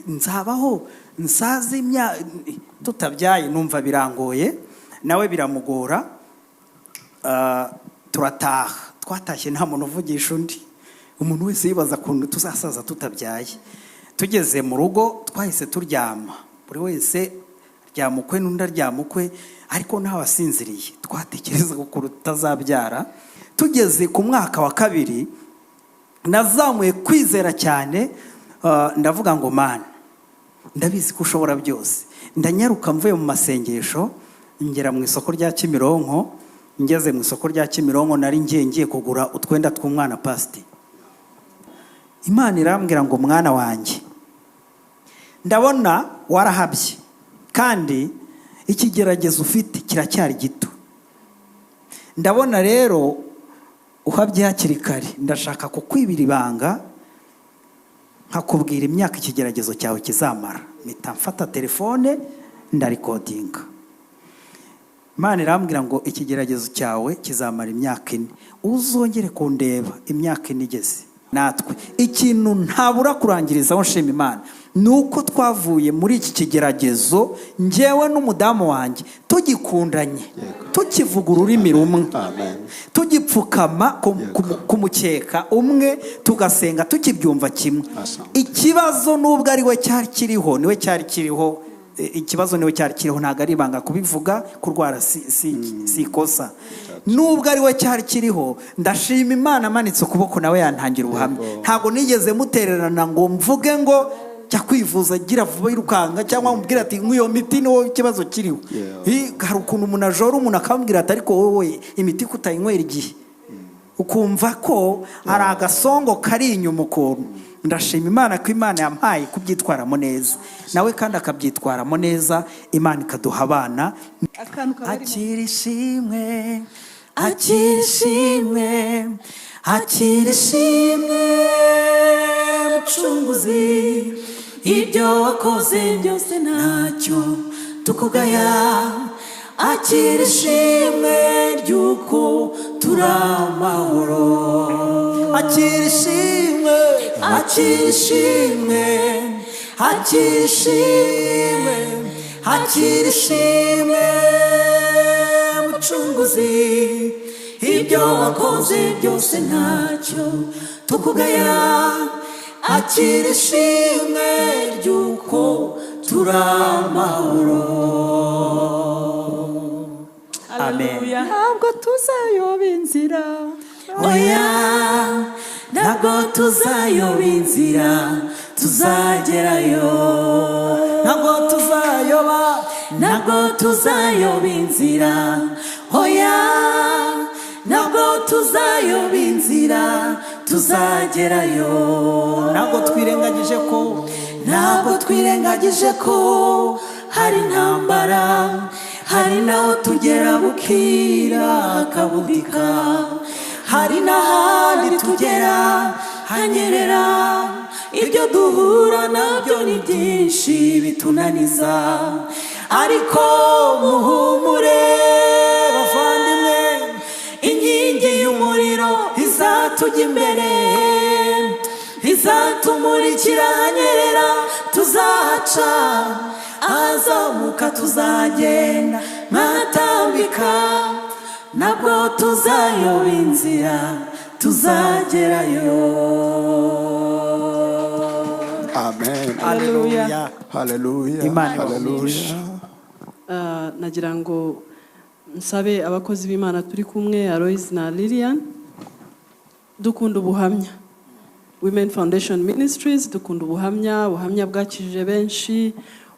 nzabaho nsaze tutabyaye, numva birangoye, nawe biramugora. Turataha, twatashye nta muntu uvugisha undi, umuntu wese yibaza kuntu tuzasaza tutabyaye. Tugeze mu rugo twahise turyama, buri wese ryamukwe n'undi aryamukwe, ariko ntawe asinziriye, twatekereza ko tutazabyara. Tugeze ku mwaka wa 2 nazamuye kwizera cyane, ndavuga ngo Mana, ndabizi ko ushobora byose. Ndanyaruka mvuye mu masengesho, ngera mu isoko rya Kimironko. Ngeze mu isoko rya Kimironko nari ngiye kugura utwenda tw'umwana Pasti. Imana irambwira ngo mwana wanjye, ndabona warahabye kandi ikigeragezo ufite kiracyari gito. Ndabona rero uhabye hakiri kare, ndashaka kukwibira ibanga nkakubwira imyaka ikigeragezo cyawe kizamara. Mpita mfata telefone ndarikodinga. Imana irambwira ngo ikigeragezo cyawe kizamara imyaka 4. Uzongere kundeba imyaka 4 igeze. Natwe ikintu ntabura kurangirizaho nshima Imana nuko twavuye muri iki kigeragezo, njyewe n'umudamu wanjye tugikundanye, tukivuga ururimi rumwe, tugipfukama kumukeka umwe, tugasenga tukibyumva kimwe. Ikibazo nubwo ari we cyari kiriho, niwe cyari kiriho. Ikibazo niwe cyari kiriho, ntago ari ibanga kubivuga, kurwara si ikosa. Nubwo ari we cyari kiriho, ndashima Imana amanitse ukuboko nawe yantangira ubuhamya. Ntago nigeze mutererana ngo mvuge ngo jya kwivuza gira vuba irukanga, cyangwa mubwira ati nk'iyo miti niwo ikibazo kiriho. Hari ukuntu umuntu ajora umuntu akambwira ati ariko wowe imiti kutayinywera igihe, ukumva ko hari agasongo kari inyuma ukuntu. Ndashima Imana ko Imana yampaye kubyitwaramo neza, nawe kandi akabyitwaramo neza. Imana ikaduha abana. Akirishimwe, akirishimwe, akirishimwe Mucunguzi, ibyo wakoze byose ntacyo tukugaya. Akirishimwe ryuko turamahoro. Akirishimwe, akirishimwe, akirishimwe, akirishimwe Mucunguzi, ibyo wakoze byose ntacyo tukugaya. Akirishimwe ryuko turamahoro. Amen. Ntabwo tuzayoba inzira, oya, ntabwo tuzayoba inzira, tuzagerayo. Ntabwo tuzayoba, ntabwo tuzayoba inzira, oya, ntabwo tuzayoba inzira, tuzagerayo. Ntabwo twirengagije ko hari intambara, hari naho tugera bukira hakabudika, hari n'ahandi tugera hanyerera. Ibyo duhura nabyo ni byinshi bitunaniza, ariko muhumure bavandimwe, inkingi y'umuriro izatujya imbere, izatumurikira hanyerera. Tuzahaca, ahazamuka tuzagenda, nkatambika. Ntabwo tuzayoba inzira, tuzagerayo. Amen. Hallelujah. Hallelujah. Imana Hallelujah. nagira ngo nsabe abakozi b'Imana turi kumwe, Aloys na Lilian, dukunda ubuhamya. Women Foundation Ministries dukunda ubuhamya bwakijije benshi.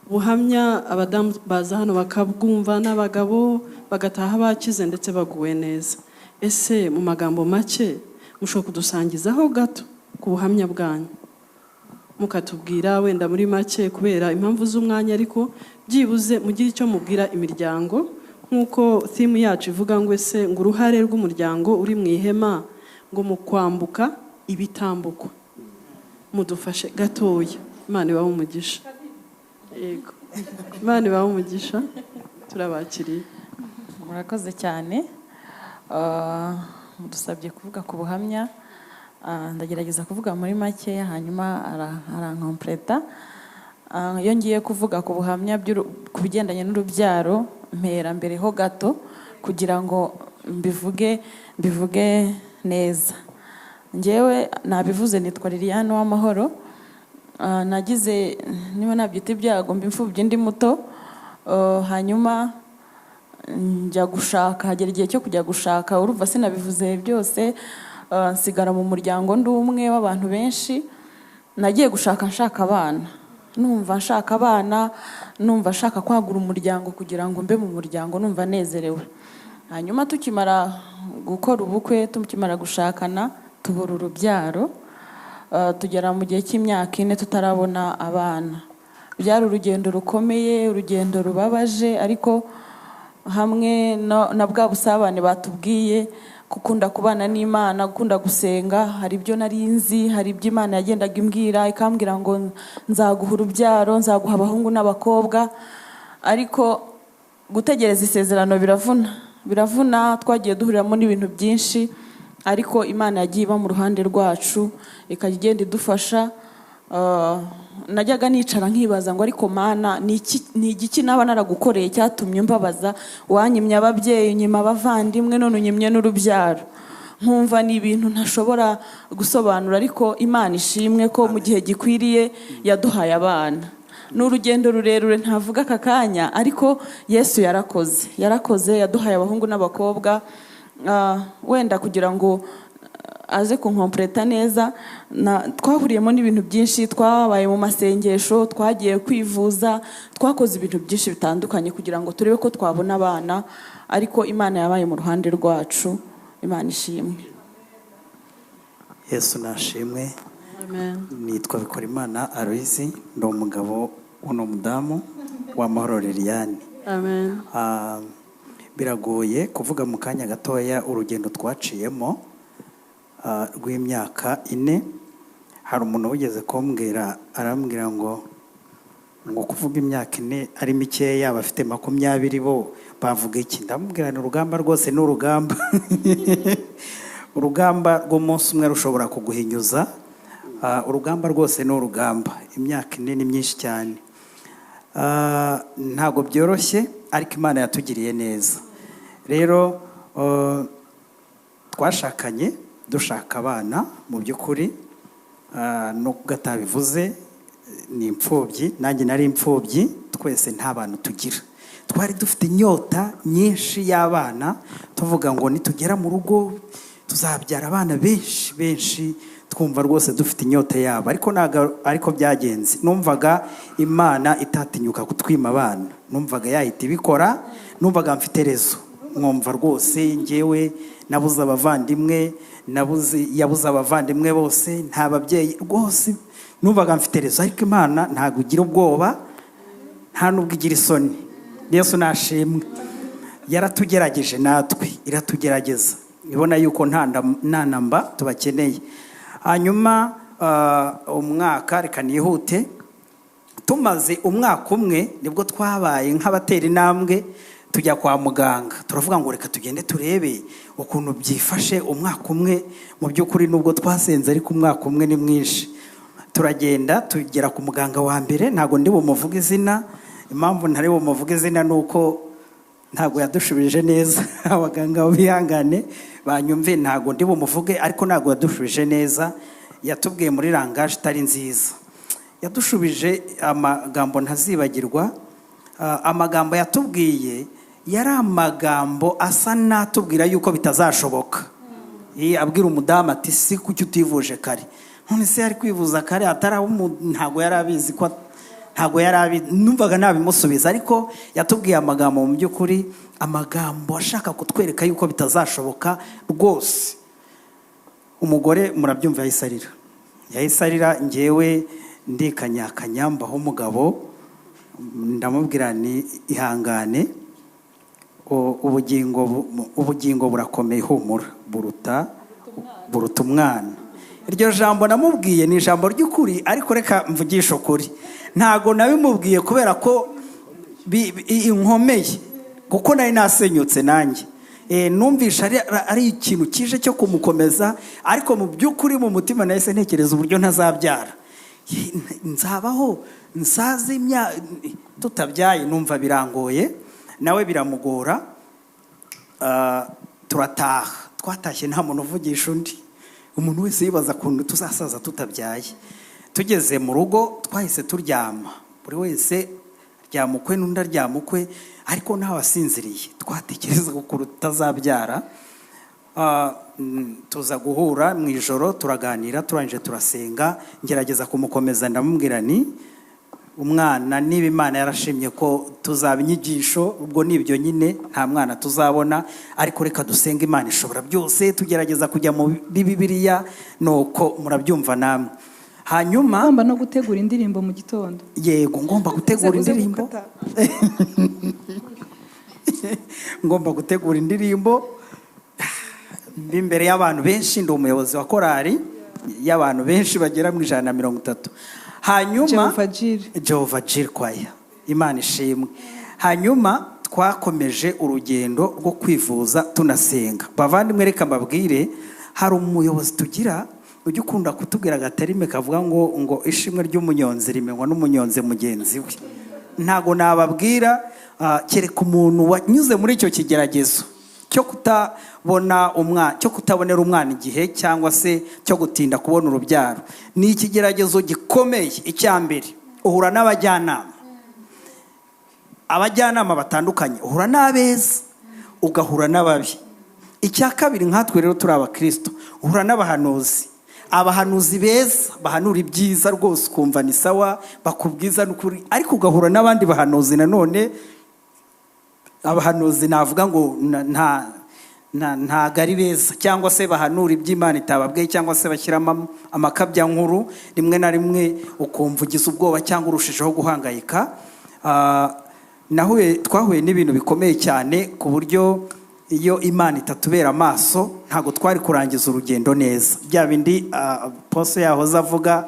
Ubuhamya abadamu baza hano bakabwumva n'abagabo bagataha bakize ndetse baguwe neza. Ese mu magambo make mushobora kudusangizaho gato ku buhamya bwanyu, mukatubwira wenda muri make kubera impamvu z'umwanya, ariko byibuze mugire icyo mubwira imiryango, nk'uko theme yacu ivuga ngo ese ngo uruhare rw'umuryango uri mu ihema ngo mu kwambuka ibitambuko. Mudufashe gatoya. Imana ibahe umugisha. Yego, Imana ibahe umugisha, turabakiriye. Murakoze cyane. Mudusabye kuvuga ku buhamya. ndagerageza kuvuga muri make hanyuma arankompleta. Iyo ngiye kuvuga ku buhamya ku bigendanye n'urubyaro mpera mbere ho gato kugira ngo mbivuge neza. Njyewe nabivuze nitwa Liliane w'amahoro. Nagize niba nabyita ibyago mba imfubyi ndi muto, hanyuma njya gushaka, hagera igihe cyo kujya gushaka, urumva sinabivuze byose, nsigara mu muryango ndi umwe w'abantu benshi. Nagiye gushaka nshaka abana, numva nshaka abana, numva nshaka kwagura umuryango kugira ngo mbe mu muryango numva nezerewe. Hanyuma tukimara gukora ubukwe, tukimara gushakana, tubura urubyaro, tugera mu gihe cy'imyaka 4 tutarabona abana. Byari urugendo rukomeye, urugendo rubabaje, ariko hamwe na bwa busabane batubwiye, gukunda kubana n'Imana, gukunda gusenga. Hari ibyo nari nzi, hari ibyo Imana yagendaga imbwira, ikambwira ngo nzaguha urubyaro, nzaguha abahungu n'abakobwa. Ariko gutegereza isezerano biravuna, twagiye duhuriramo n'ibintu byinshi, ariko Imana yagiye iba mu ruhande rwacu, ikajya igenda idufasha. Najyaga nicara nkibaza ngo ariko Mana, ni igiki naba naragukoreye cyatumye mbabaza, wanyimye ababyeyi, nyima abavandimwe, none unyimye n'urubyaro. Nkumva ni ibintu ntashobora gusobanura, ariko Imana ishimwe ko mu gihe gikwiriye yaduhaye abana. N'urugendo rurerure ntavuga aka kanya, ariko Yesu yarakoze, yaduhaye abahungu n'abakobwa. Wenda kugira ngo aze kunkompleta neza, twahuriyemo n'ibintu byinshi, twabaye mu masengesho, twagiye kwivuza, twakoze ibintu byinshi bitandukanye kugira ngo turebe ko twabona abana, ariko Imana yabaye mu ruhande rwacu. Imana ishimwe. Yesu nashimwe. Amen. Nitwa Bikorimana Aloise, ndi umugabo w'uno mudamu w'amahoro Liliane. Amen. Biragoye kuvuga mu kanya gatoya urugendo twaciyemo rw'imyaka 4. Hari umuntu wigeze kumbwira, arambwira ngo kuvuga imyaka 4 ari mikeya, bafite 20 bo bavuga iki? Ndamubwira ni urugamba rwose, ni urugamba. Urugamba rw'umunsi umwe rushobora kuguhinyuza. Urugamba rwose ni urugamba. Imyaka 4 ni myinshi cyane. Ntago byoroshye, ariko Imana yatugiriye neza. Rero twashakanye dushaka abana, mu by'ukuri no gatabivuze ni imfubyi, nanjye nari imfubyi, twese nta bantu tugira. Twari dufite inyota nyinshi y'abana, tuvuga ngo nitugera mu rugo tuzabyara abana benshi, twumva rwose dufite inyota yabo. Ariko byagenze, numvaga Imana itatinyuka kutwima abana, numvaga yahita ibikora, numvaga mfite rezo. Mwumva rwose njyewe nabuze abavandimwe, yabuze abavandimwe bose, nta babyeyi rwose, numvaga mfite rezo. Ariko Imana ntabwo igira ubwoba, nta nubwo igira isoni. Yesu nashimwe. Yaratugerageje, natwe iratugerageza, ibona yuko nta namba tubakeneye. Hanyuma umwaka, reka nihute, tumaze umwaka umwe nibwo twabaye nk'abatera intambwe tujya kwa muganga. Turavuga ngo reka tugende turebe ukuntu byifashe umwaka umwe. Mu by'ukuri nubwo twasenze, ariko umwaka umwe ni mwinshi. Turagenda tugera ku muganga wa mbere, ntago ndi bumuvuge izina. Impamvu ntari bumuvuge izina nuko ntago yadushubije neza. Abaganga bihangane banyumve, ntago ndi bumuvuge, ariko ntago yadushubije neza. Yatubwiye muri rangaje itari nziza. Yadushubije amagambo ntazibagirwa. Amagambo yatubwiye yari amagambo asa natubwira yuko bitazashoboka. Abwira umudamu ati si kuki utivuje kare? None se yari kwivuza kare ntago yari abizi ko, ntago yari abizi. Numvaga nabimusubiza, ariko yatubwiye amagambo mu by'ukuri, amagambo ashaka kutwereka yuko bitazashoboka rwose. Umugore murabyumva yahise arira, njyewe ndikanyakanya mbaho umugabo, ndamubwira ni ihangane, ubugingo burakomeye, humura, buruta umwana. Iryo jambo namubwiye ni ijambo ry'ukuri, ariko reka mvugisha ukuri, ntago nabimubwiye kubera ko inkomeye, kuko nari nasenyutse nanjye. numvisha ari ikintu kije cyo kumukomeza, ariko mu by'ukuri mu mutima nahise ntekereza uburyo ntazabyara. Nzabaho nsaze tutabyaye, numva birangoye, nawe biramugora. Turataha, twatashye nta muntu uvugisha undi, umuntu wese yibaza ukuntu tuzasaza tutabyaye. Tugeze mu rugo twahise turyama, buri wese aryama ukwe n'undi aryama ukwe, ariko ntawasinziriye. Twatekereza ukuntu tutazabyara. Tuza guhura mu ijoro, turaganira, turangije turasenga, ngerageza kumukomeza, ndamubwira ni umwana niba Imana yarashimye ko tuzaba inyigisho, ubwo nibyo nyine, nta mwana tuzabona, ariko reka dusenga Imana ishobora byose. Tugerageza kujya muri Bibiliya, nuko murabyumva namwe. Hanyuma ngomba no gutegura indirimbo mu gitondo. Yego, ngomba gutegura indirimbo. Ngomba gutegura indirimbo imbere y'abantu benshi. Ndi umuyobozi wa korali y'abantu benshi bagera mu 130. Hanyuma Jehova Jir Choir, Imana ishimwe. Hanyuma twakomeje urugendo rwo kwivuza tunasenga. Bavandimwe, reka mbabwire, hari umuyobozi tugira ujya ukunda kutubwira agatarime kavuga ngo ishimwe ry'umunyonzi rimenywa n'umunyonzi mugenzi we. Ntago nababwira kereka umuntu wanyuze muri icyo kigeragezo cyo kutabonera umwana igihe, cyangwa se cyo gutinda kubona urubyaro. Ni ikigeragezo gikomeye. Icyambere, uhura abajyanama batandukanye, uhura n'abeza ugahura n'ababi. Icya kabiri, nkatwe rero turi abakristo, uhura n'abahanuzi. Abahanuzi beza bahanura ibyiza rwose ukumva ni sawa, bakubwiza n'ukuri, ariko ugahura n'abandi bahanuzi nanone. Abahanuzi navuga ngo ntago ari beza, cyangwa se bahanura iby'Imana itababwiye, cyangwa se bashyiramo amakabya nkuru. Rimwe na rimwe ukumva ugize ubwoba cyangwa urushijeho guhangayika. Twahuye n'ibintu bikomeye cyane, ku buryo iyo Imana itatubera amaso ntago twari kurangiza urugendo neza. Bya bindi Pose yahoze avuga,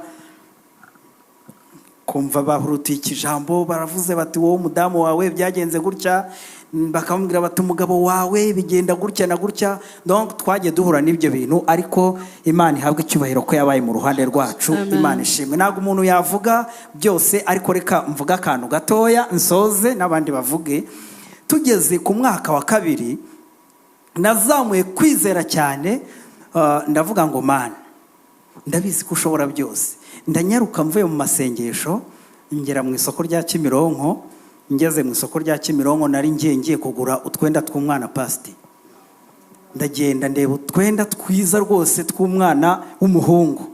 kumva bahurutiye ikijambo, baravuze bati wowe umudamu wawe byagenze gutya, bakamubwira bati umugabo wawe bigenda gutya na gutya. Donc twagiye duhura n'ibyo bintu, ariko Imana ihabwa icyubahiro ko yabaye mu ruhande rwacu. Imana ishimwe. Ntabwo umuntu yavuga byose, ariko reka mvuga akantu gatoya nsoze n'abandi bavuge. Tugeze ku mwaka wa 2, nazamuye kwizera cyane. Ndavuga ngo Mana, ndabizi ko ushobora byose. Ndanyaruka mvuye mu masengesho, ngera mu isoko rya Kimironko. Ngeze mu isoko rya Kimironko, nari ngiye kugura utwenda tw'umwana Pasti. Ndagenda ndeba utwenda twiza rwose tw'umwana w'umuhungu,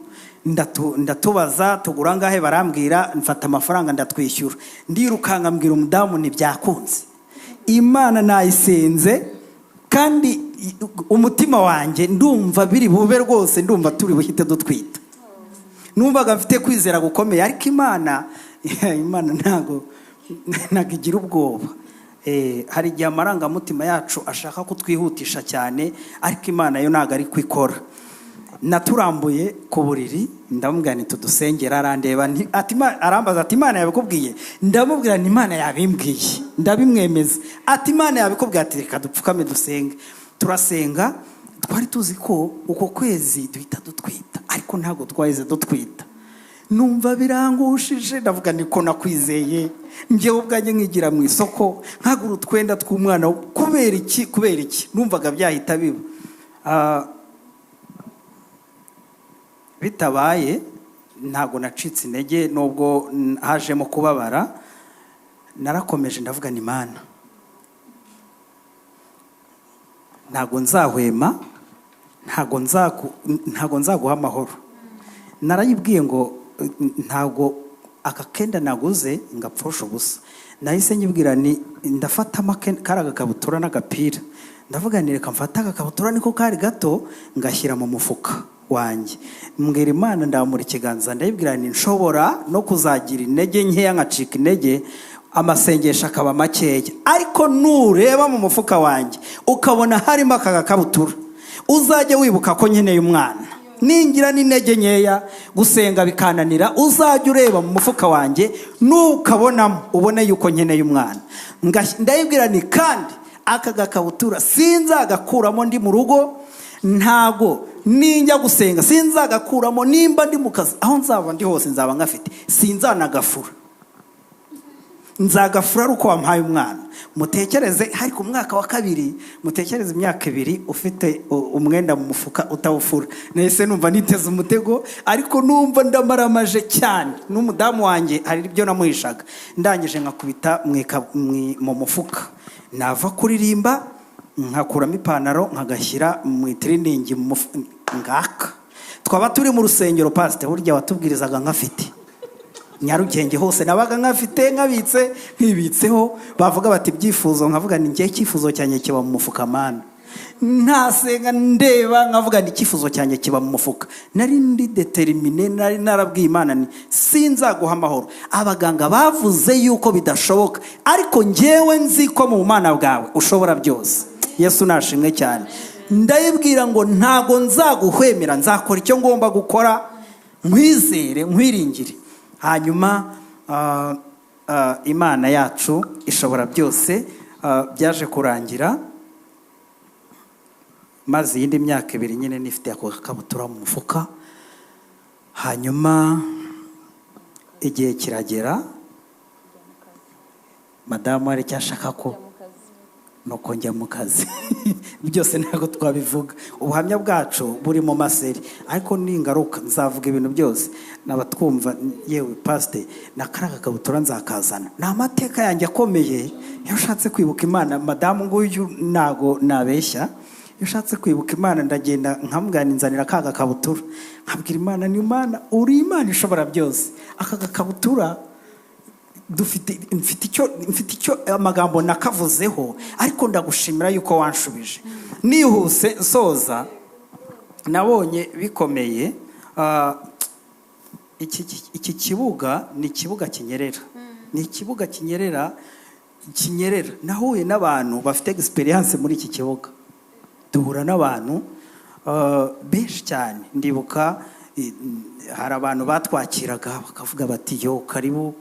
ndatubaza tugura ngahe, barambwira, mfata amafaranga ndatwishyura. Ndirukanka mbwira umudamu ntibyakunze, Imana nayisenze, kandi umutima wanjye ndumva biri bube rwose, ndumva turi buhite dutwita. Numvaga mfite kwizera gukomeye, ariko Imana ntago igira ubwoba. Hari igihe amarangamutima yacu ashaka kutwihutisha cyane, ariko Imana yo ntago ari kwikora. Naturambuye ku buriri, ndamubwira nti tudusengera. Arandeba arambaza ati Imana yabikubwiye? Ndamubwira nti Imana yabimbwiye, ndabimwemeza. Ati Imana yabikubwiye? Ati reka dupfukame dusenge. Turasenga. Twari tuzi ko uko kwezi duhita dutwita, ariko ntago twahise dutwita. Numva birangushije, ndavuga niko nakwizeye. Njyewe ubwanjye nkigira mu isoko nkagura utwenda tw'umwana. Kubera iki? Numvaga byahita biba. Bitabaye ntago nacitse intege, nubwo hajemo kubabara. Narakomeje ndavuga ni Imana, ntago nzahwema, ntago nzaguha amahoro. Narayibwiye ngo ntago akakenda naguze ngapfusha ubusa. Nahise nyibwira ni ndafata karaga kabutura n'agapira, ndavuga ni reka mfata agakabutura niko kari gato ngashyira mu mufuka wanjye. Mbwira Imana, ndamura ikiganza, ndayibwira ni nshobora no kuzagira intege nkeya nkacika intege, amasengesho akaba makeya, ariko nureba mu mufuka wanjye ukabona harimo aka gakabutura, uzajye wibuka ko nkeneye umwana. Ningira n'intege nkeya gusenga bikananira, uzajya ureba mu mufuka wanjye nukabonamo ubone yuko nkeneye umwana. Ndayibwira ni kandi aka gakabutura sinzagakuramo ndi mu rugo, ntago ninjya gusenga sinzagakuramo, nimba ndi mu kazi, aho nzaba ndi hose nzaba ngafite, sinzanagafura, nzagafura ari uko wampaye umwana. Mutekereze hari ku mwaka wa kabiri, mutekereze imyaka 2 ufite umwenda mu mufuka utawufura. Nahise numva niteze umutego, ariko numva ndamaramaje cyane. N'umudamu wanjye hari ibyo namuhishaga, ndangije nkakubita mu mufuka, nava kuririmba nkakuramo ipantaro nkagashyira mu itiriningi ngaka. Twaba turi mu rusengero, pastor burya watubwirizaga nkafite Nyarugenge hose nabaga nkafite, nkabitse nkibitseho, bavuga bati byifuzo, nkavuga ni ngiye cyifuzo cyanjye kiba mu mufuka mana, ntasenga ndeba nkavuga ni cyifuzo cyanjye kiba mu mufuka. Nari ndi determine, nari narabwiye Imana ni sinzaguha amahoro. Abaganga bavuze yuko bidashoboka, ariko njyewe nzi ko mu Mana bwawe ushobora byose. Yesu nashimwe cyane. Ndayibwira ngo ntago nzaguhwemera, nzakora icyo ngomba gukora, nkwizere nkwiringire. Hanyuma Imana yacu ishobora byose. Byaje kurangira maze iyindi myaka 2 nyine nifite ako kabutura mu mufuka. Hanyuma igihe kiragera, madamu ari cyashaka ko nuko njya mu kazi. Byose ntabwo twabivuga, ubuhamya bwacu buri mu maseri, ariko ningaruka nzavuga ibintu byose. Nabatwumva yewe pastor nakaraga kabutura nzakazana, ni amateka yanjye akomeye. Iyo ushatse kwibuka Imana, madamu nguyu nago nabeshya, iyo ushatse kwibuka Imana ndagenda nkamwanizanira kaga kabutura, nkabwira Imana ni Imana, uri Imana ishobora byose. Aka kabutura mfite icyo amagambo nakavuzeho, ariko ndagushimira yuko wanshubije. Nihuse soza, nabonye bikomeye. Iki kibuga ni ikibuga kinyerera, ni ikibuga kinyerera. Nahuye n'abantu bafite experience muri iki kibuga, duhura n'abantu benshi cyane. Ndibuka hari abantu batwakiraga bakavuga bati yo karibu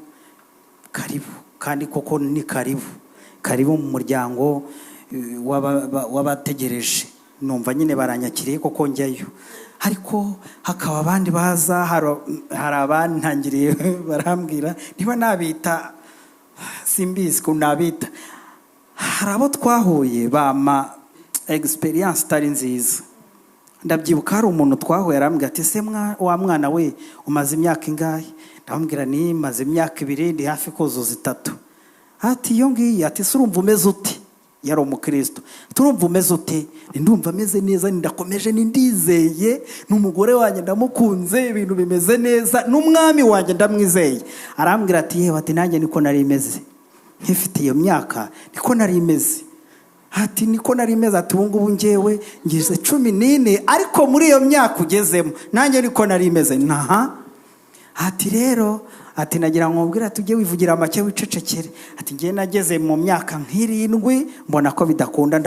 kandi koko ni karibu mu muryango w'abategereje. Numva nyine baranyakiriye koko njyayo, ariko hakaba abandi baza, hari abantangiriye barambwira niba nabita simbizi ko nabita. Hari abo twahuye bama experience tari nziza. Ndabyibuka hari umuntu twahuye arambwira ati se wa mwana we umaze imyaka ingahe? Ndamubwira ni maze imyaka 2 ndi hafi kuzuza 3. Ati iyo ngiyi, ati surumva umeze ute? Yari umukristo. Turumva umeze ute? Ndumva ameze neza, ndakomeje ndizeye, n'umugore wanjye ndamukunze, ibintu bimeze neza, n'umwami wanjye ndamwizeye. Arambwira ati yewe, ati nanjye niko nari imeze nkifite iyo myaka, niko nari imeze. Ati niko nari imeze, ati ubu ngubu njyewe ngize 14, ariko muri iyo myaka ugezemo nanjye niko nari imeze. Ati rero, ati nagira ngo mbwira tujye wivugira make wicecekere. Ati ngiye nageze mu myaka 7 mbona ko bidakunda,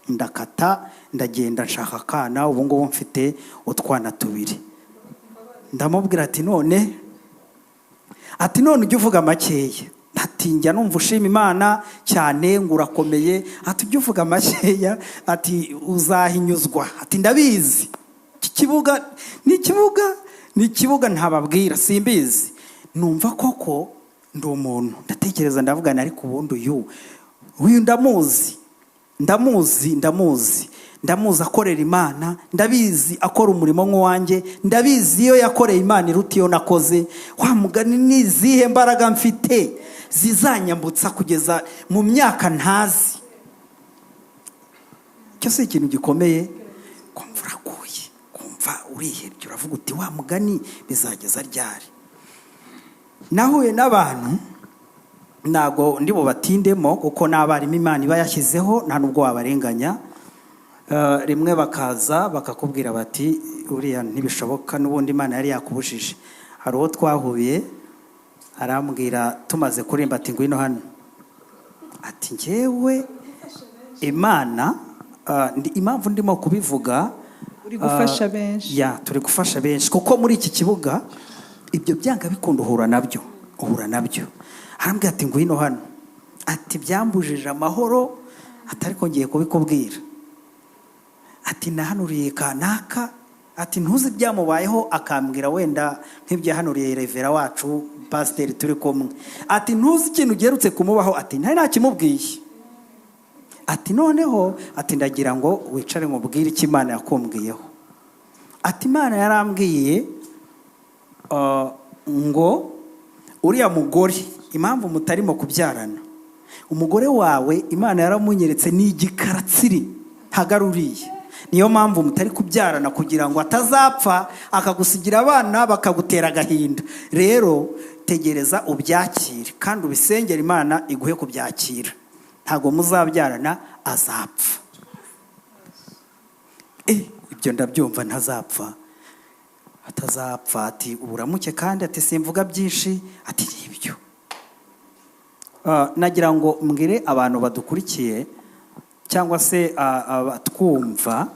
ndakata ndagenda nshaka kana, ubu ngubu mfite utwana 2. Ndamubwira ati none ujye uvuga makeya. Ati njya numva ushima Imana cyane ngo urakomeye. Ati ujye uvuga makeya, ati uzahinyuzwa. Ati ndabizi iki kibuga ni ikibuga ntababwira, simbizi. Numva koko ndi umuntu, ndatekereza ndavugana, ariko ubundi uyu ndamuzi akorera Imana, ndabizi akora umurimo nk'uwanjye, ndabizi iyo yakoreye Imana iruta iyo nakoze. Wa mugani nizihe mbaraga mfite zizanyambutsa kugeza mu myaka ntazi. Cyo si ikintu gikomeye, kumva uraguye, kumva urihebye, uravuga uti wa mugani bizageza ryari. Nahuye n'abantu nago ndi bubatindemo, kuko n'abarimu Imana iba yashyizeho, nta nubwo wabarenganya. Rimwe bakaza bakakubwira bati uriya ntibishoboka, n'ubundi Imana yari yakubujije. Hari uwo twahuye arambwira tumaze kurimba ati ngwino hano, ati njyewe Imana impamvu ndimo kubivuga, uri gufasha benshi. turi gufasha benshi, kuko muri iki kibuga ibyo byanga bikunda uhura nabyo. Arambwira ati ngwino hano, ati byambujije amahoro, atari ko ngiye kubikubwira. Ati nahanuriye kanaka, ati ntuzi byamubayeho, akambwira wenda nk'ibyahanuriye revera wacu pasiteri turi kumwe. Ati ntuzi ikintu ugerutse kumubaho, ati ntari nakimubwiye. Ati noneho, ati ndagira ngo wicare nkubwire icyo Imana yakumbwiyeho. Ati Imana yarambwiye ngo uriya mugore impamvu mutarimo kubyarana, umugore wawe Imana yaramunyeretse ni igikaratsiri ntagaruriye, niyo mpamvu mutari kubyarana, kugira ngo atazapfa akagusigira abana bakagutera agahinda. Rero tegereza ubyakire kandi ubisengera Imana iguhe kubyakira, ntago muzabyarana azapfa. Ibyo ndabyumva, ntazapfa, atazapfa. Ati uburamuke kandi ati simvuga byinshi, ati nibyo. Nagira ngo mbwire abantu badukurikiye cyangwa se abatwumva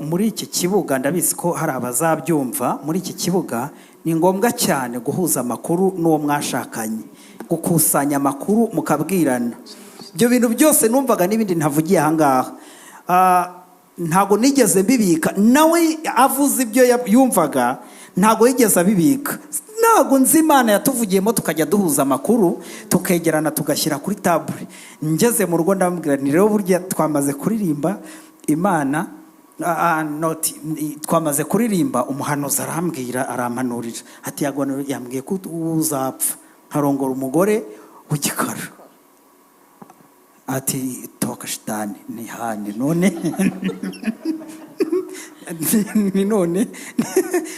muri iki kibuga, ndabizi ko hari abazabyumva. Muri iki kibuga ni ngombwa cyane guhuza amakuru n'uwo mwashakanye, gukusanya amakuru mukabwirana. Ibyo bintu byose numvaga n'ibindi ntavugiye ahangaha, ntago nigeze mbibika. Nawe avuze ibyo yumvaga ntago yigeze abibika. Ntago nzi Imana yatuvugiyemo tukajya duhuza amakuru tukegerana tugashyira kuri table. Ngeze mu rugo ndamubwira ni rero burya twamaze kuririmba Imana twamaze kuririmba, umuhanuzi arambwira, arampanurira ati yambwiye ko uzapfa nkarongora umugore w'igikara. Ati toka shitani ni hane none ni none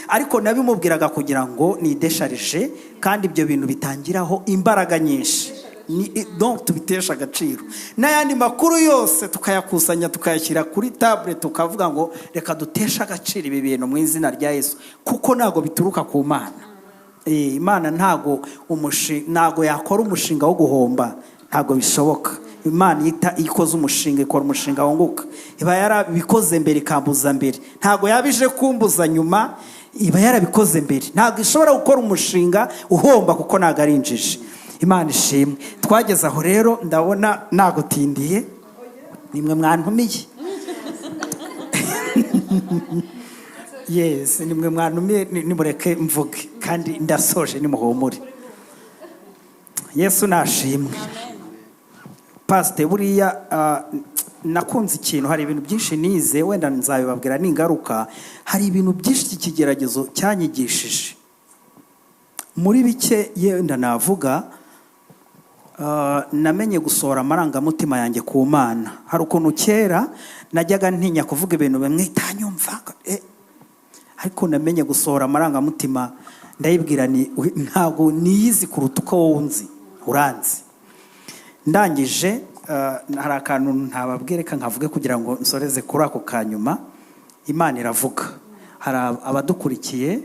ariko nabimubwiraga kugira ngo nidesharije, kandi ibyo bintu bitangiraho imbaraga nyinshi, donc tubitesha agaciro. N'ayandi makuru yose tukayakusanya tukayashyira kuri table, tukavuga ngo reka dutesha agaciro ibi bintu mu izina rya Yesu, kuko ntago bituruka ku Mana. Imana ntago yakora umushinga wo guhomba, ntago bishoboka. Imana ikoze umushinga ikora umushinga wunguka. Iba yarabikoze mbere ikambuza mbere, ntago yabije kumbuza nyuma, iba yarabikoze mbere. Ntago ishobora gukora umushinga uhomba, kuko ntago ari injiji. Imana ishimwe. Twageze aho rero, ndabona nagutindiye, nimwe mwantumiye. Yes, nimwe mwantumiye, nimureke mvuge kandi ndasoje, nimuhumure. Yesu nashimwe. Pasite buriya nakunze ikintu, hari ibintu byinshi nize, wenda nzabibabwira n'ingaruka. Hari ibintu byinshi cy'ikigeragezo cyanyigishije. Muri bike yenda navuga, namenye gusohora amarangamutima yanjye ku Mana. Hari ukuntu kera najyaga ntinya kuvuga ibintu bimwe itanyumva, ariko namenye gusohora amarangamutima, ndayibwira ni ntago niyizi kuruta uko wowe unzi uranzi. Ndangije hari akantu ntababwireka nkavuge kugira ngo nsoreze kuri ako kanyuma. Imana iravuga. Hari abadukurikiye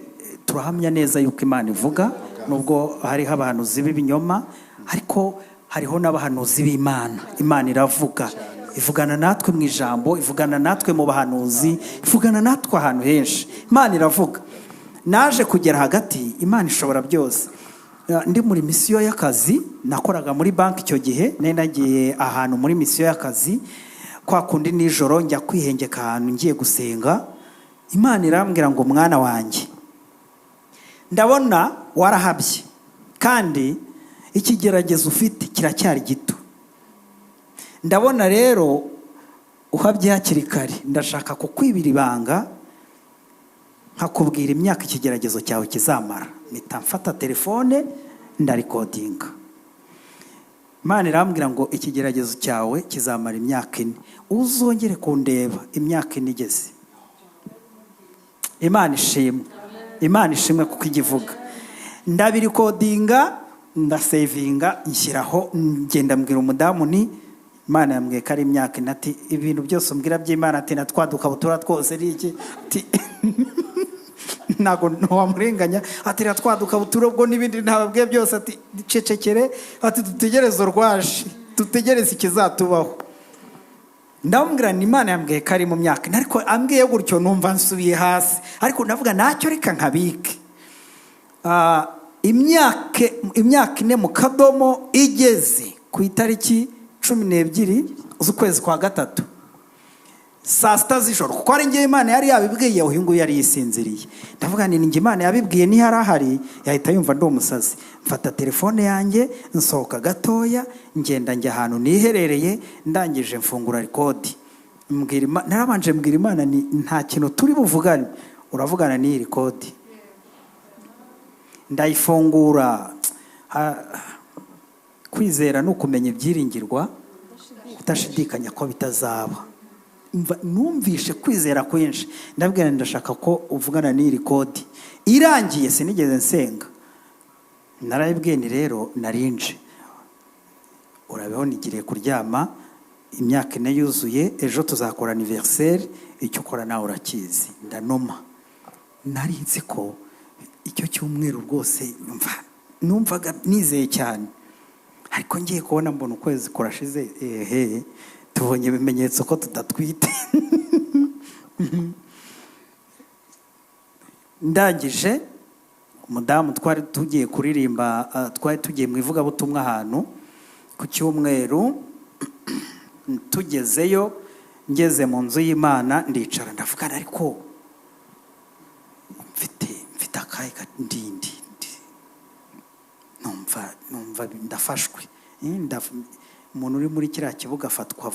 turahamya neza yuko Imana ivuga, nubwo hariho abahanuzi b'ibinyoma, ariko hariho n'abahanuzi b'Imana. Imana iravuga, ivugana natwe mu ijambo, ivugana natwe mu bahanuzi, ivugana natwe ahantu henshi. Imana iravuga. Naje kugera hagati, Imana ishobora byose. Ndi muri misiyo y'akazi, nakoraga muri banki icyo gihe, nari nagiye ahantu muri misiyo y'akazi, kwa kundi nijoro njya kwihengeka ahantu ngiye gusenga. Imana irambwira ngo mwana wanjye, ndabona warahabye kandi ikigeragezo ufite kiracyari gito. Ndabona rero uhabye hakiri kare, ndashaka kukwibira ibanga nkakubwira imyaka ikigeragezo cyawe kizamara. Mpita mfata telefone ndarikodinga. Imana irambwira ngo ikigeragezo cyawe kizamara imyaka 4. Uzongere kundeba imyaka 4 igeze. Imana ishimwe. Imana ishimwe kuko igivuga. Ndabirikodinga, ndasevinga, nshyiraho, ngenda mbwira umudamu ni Imana yambwiye ko ari imyaka 4. Ati ibintu byose umbwira by'Imana, ati natwadukabutura twose riki, ati nago wamurenganya, ati natwadukabutura ubwo n'ibindi ntababwiye byose, ati cecekere, ati dutegereze urwaje, dutegereze ikizatubaho. Ndamubwira ni Imana yambwiye ko ari mu myaka 4, ariko ambwiye gutyo numva nsubiye hasi, ariko ndavuga nacyo reka nkabike. imyaka 4 mu kadomo igeze ku itariki 12 z'ukwezi kwa gatatu saa sita z'ijoro, kuko ari njye Imana yari yabibwiye, uyu nguyu yari yisinziriye. Ndavuga nti njye Imana yabibwiye ntihari ahari, yahita yumva ndi umusazi. Mfata telefone yanjye nsohoka gatoya, ngenda njya ahantu niherereye, ndangije mfungura rekodi. Narabanje mbwira Imana ni nta kintu turi buvugane, uravugana n'iyi rekodi. Ndayifungura. Kwizera no kumenya ibyiringirwa, kutashidikanya ko bitazaba. Numvishe kwizera kwinshi, ndabwira ndashaka ko uvugana n'iyi rekodi. Irangiye sinigeze nsenga, narayibwiye ni rero narinje, urabeho nigiriye kuryama, imyaka 4 yuzuye, ejo tuzakora anniversaire, icyo ukora nawe urakizi. Ndanoma, nari nzi ko icyo cyumweru rwose numvaga nizeye cyane, ariko ngiye kubona mbona ukwezi kurashize, tubonye ibimenyetso ko tudatwite. Ndangije umudamu twari tugiye kuririmba, twari tugiye mu ivugabutumwa ahantu ku cyumweru. Tugezeyo, ngeze mu nzu y'Imana ndicara ndavugana, ariko mfite akaye ndindi, numva ndafashwe. Umuntu uri muri kiriya kibuga afatwa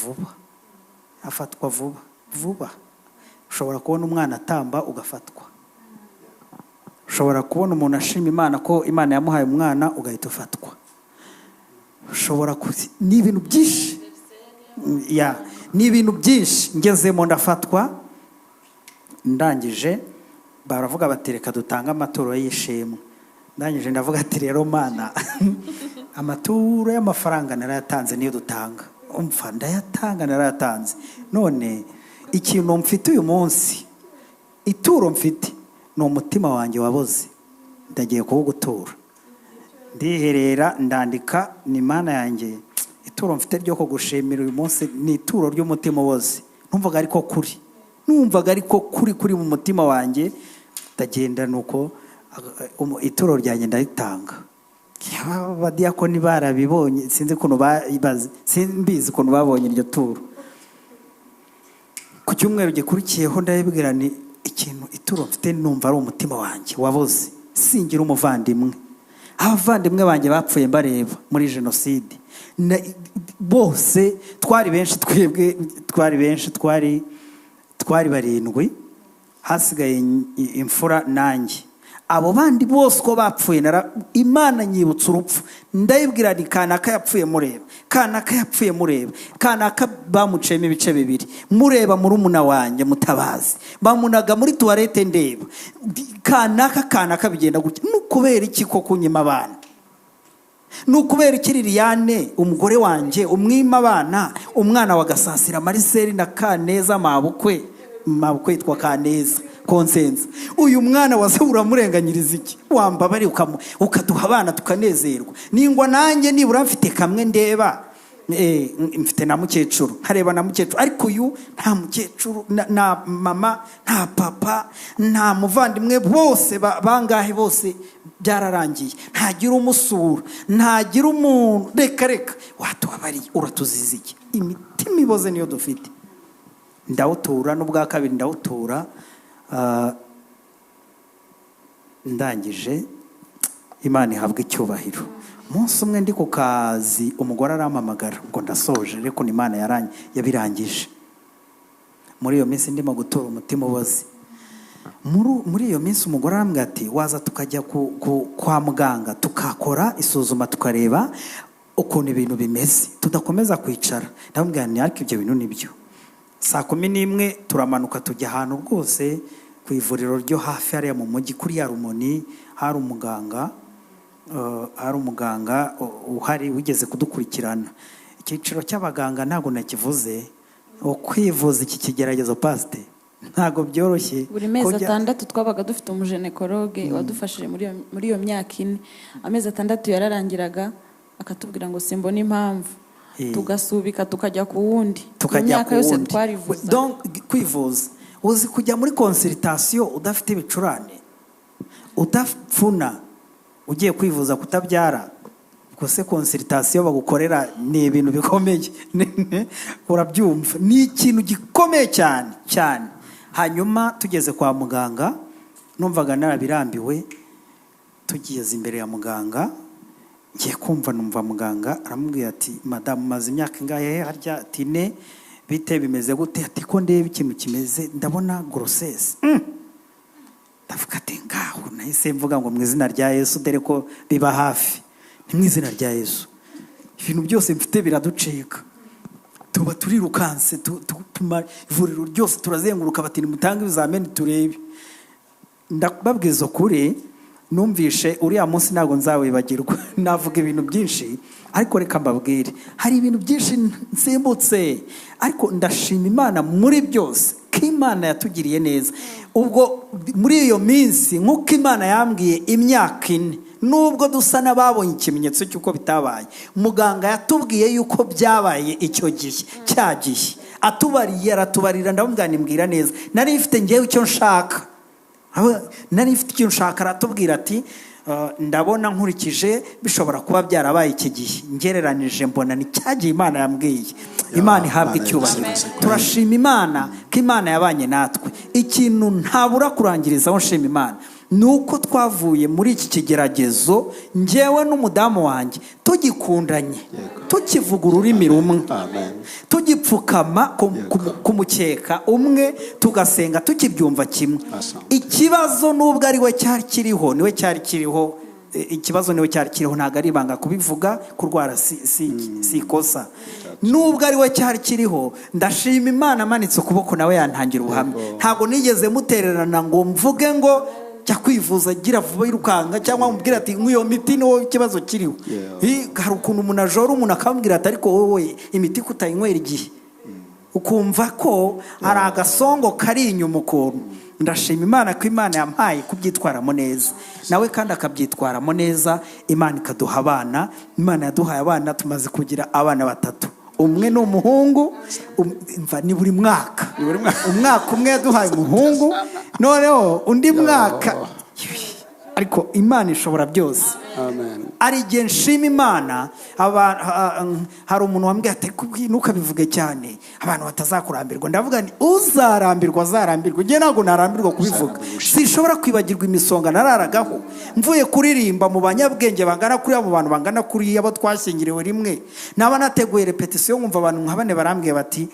vuba. Ushobora kubona umwana atamba ugafatwa, ushobora kubona umuntu ashima Imana ko Imana yamuhaye umwana ugahita ufatwa, ushobora ni ibintu byinshi, ni ibintu byinshi. Ngezemo ndafatwa, ndangije baravuga bati reka dutange amaturo y'ishimwe. Ndangije ndavuga ati rero Mana, amaturo y'amafaranga narayatanze, niyo dutanga umfa ndayatanga, narayatanze. None ikintu mfite uyu munsi, ituro mfite ni umutima wanjye waboze, ndagiye kuwugutura. Ndiherera ndandika ni Mana yanjye, ituro mfite ryo kugushimira uyu munsi ni ituro ry'umutima wose. Numvaga ariko kuri mu mutima wanjye, ndagenda nuko ituro ryanjye ndaritanga. Abadiyakoni barabibonye, simbizi ukuntu babonye iryo turo. Ku cyumweru gikurikiyeho ndabibwira ni ikintu ituro mfite numva ari umutima wanjye waboze, singira umuvandimwe. Abavandimwe banjye bapfuye mbareba muri jenoside, bose twari benshi, twari 7, hasigaye imfura nanjye. Abo bandi bose ko bapfuye, Imana nyibutsa urupfu, ndayibwira ni kanaka yapfuye mureba, kanaka yapfuye mureba, kanaka bamucemo ibice 2 mureba, murumuna wanjye Mutabazi bamunaga muri toilette ndeba, kanaka bigenda gutya. Nukubera iki ko kunyima abana? Nukubera iki Liliane umugore wanjye umwima abana, umwana wa Gasasira Marcel na Kaneza mabukwe yitwa Kaneza Konsenza, uyu mwana wase uramurenganyiriza iki? Wambabari ukaduha abana tukanezerwa. Ningwa nanjye nibura mfite kamwe ndeba, mfite na mukecuru, hareba na mukecuru, ariko uyu nta mukecuru, na mama, nta papa, nta muvandimwe, bose bangahe, bose byararangiye. Ntagira umusura, ntagira umuntu, reka watubabariye, uratuziza iki? Imitima iboze niyo dufite. Ndawutura n'ubwa kabiri ndawutura. Ndangije, Imana ihabwa icyubahiro. Umunsi umwe ndi ku kazi, umugore arampamagara ngo ndasoje, ariko ni Imana yabirangije. Muri iyo minsi ndimo gutura umutima uboze. Muri iyo minsi umugore arambwira ati waza tukajya kwa muganga tukakora isuzuma tukareba ukuntu ibintu bimeze, tudakomeza kwicara. Ndamubwira nti ariko ibyo bintu nibyo. Saa 11 turamanuka tujya ahantu rwose ku ivuriro ryo hafi hariya mu mujyi kuri ya Rumoni. Hari umuganga uhari wigeze kudukurikirana. Icyiciro cy'abaganga ntabwo nakivuze, kwivuza iki kigeragezo paste ntabwo byoroshye. Buri mezi 6 twabaga dufite umujenekologe wadufashije muri iyo myaka 4. Amezi 6 yararangiraga akatubwira ngo simbona impamvu, tugasubika tukajya ku wundi. Imyaka yose twarivuza. Donc kwivuza uzi kujya muri consultation udafite ibicurane, udafuna, ugiye kwivuza kutabyara, ubwo se consultation bagukorera ni ibintu bikomeye urabyumva, ni ikintu gikomeye cyane cyane. Hanyuma tugeze kwa muganga numvaga narabirambiwe, tugeze imbere ya muganga ngiye kumva numva muganga aramubwira ati madamu maze imyaka ingahe harya? Ati ne. Bite bimeze gute? Ati ko ndeba ikintu kimeze ndabona grossesse. Ndavuga ati ngaho nahise mvuga ngo mu izina rya Yesu, dore ko biba hafi, ni mu izina rya Yesu ibintu byose mfite biraducika, tuba turirukanse tuma ivuriro ryose turazenguruka, bati nimutange ibizamini turebe. Ndababwiza ukuri, numvishe uriya munsi ntabwo nzawibagirwa. Navuga ibintu byinshi ariko reka mbabwire, hari ibintu byinshi nsimbutse, ariko ndashima Imana muri byose ko Imana yatugiriye neza. Ubwo muri iyo minsi nk'uko Imana yambwiye imyaka 4, nubwo dusa n'ababonye ikimenyetso cy'uko bitabaye, muganga yatubwiye yuko byabaye icyo gihe cyagiye, atubariye aratubarira. ndamubwira nimbwira neza, nari mfite ngewe icyo nshaka, nari mfite icyo nshaka. Aratubwira ati ndabona nkurikije bishobora kuba byarabaye iki gihe, ngereranije mbona ni cyagiye Imana yambwiye. Imana ihabwa icyubahiro. Turashima Imana ko Imana yabanye natwe. Ikintu ntabura kurangirizaho nshima Imana nuko twavuye muri iki kigeragezo, ngewe n'umudamu wanjye tugikundanye, tukivuga ururimi rumwe, tugipfukama ku mukeka umwe, tugasenga tukibyumva kimwe. Ikibazo nubwo ari we cyari kiriho, niwe cyari kiriho, ikibazo niwe cyari kiriho, ntabwo ari ibanga kubivuga, kurwara si ikosa. Nubwo ari we cyari kiriho, ndashima Imana amanitse ukuboko nawe yantangira ubuhamya. Ntabwo nigeze mutererana ngo mvuge ngo jya kwivuza gira vuba irukanga, cyangwa mubwira ati nk'iyo miti niwo ikibazo kiriho. Hari ukuntu umuntu ajora umuntu akambwira ati ariko wowe imiti kutayinywera igihe, ukumva ko hari agasongo kari inyuma ukuntu. Ndashima Imana ko Imana yampaye kubyitwaramo neza, nawe kandi akabyitwaramo neza. Imana ikaduha abana. Imana yaduhaye abana, tumaze kugira abana 3. Umwe ni umuhungu, ni buri mwaka, umwaka umwe yaduhaye umuhungu, noneho undi mwaka. Ariko Imana ishobora byose. Ari igihe nshima Imana. Hari umuntu wambwiye ati ntukabivuge cyane abantu batazakurambirwa. Ndavuga ni uzarambirwa azarambirwa, njye ntabwo narambirwa kubivuga. Sinshobora kwibagirwa imisonga nararagaho mvuye kuririmba mu banyabwenge bangana kuri abo bantu bangana kuri abo twashyingiriwe rimwe. Naba nateguye repetition nkumva abantu nka 4 barambwiye bati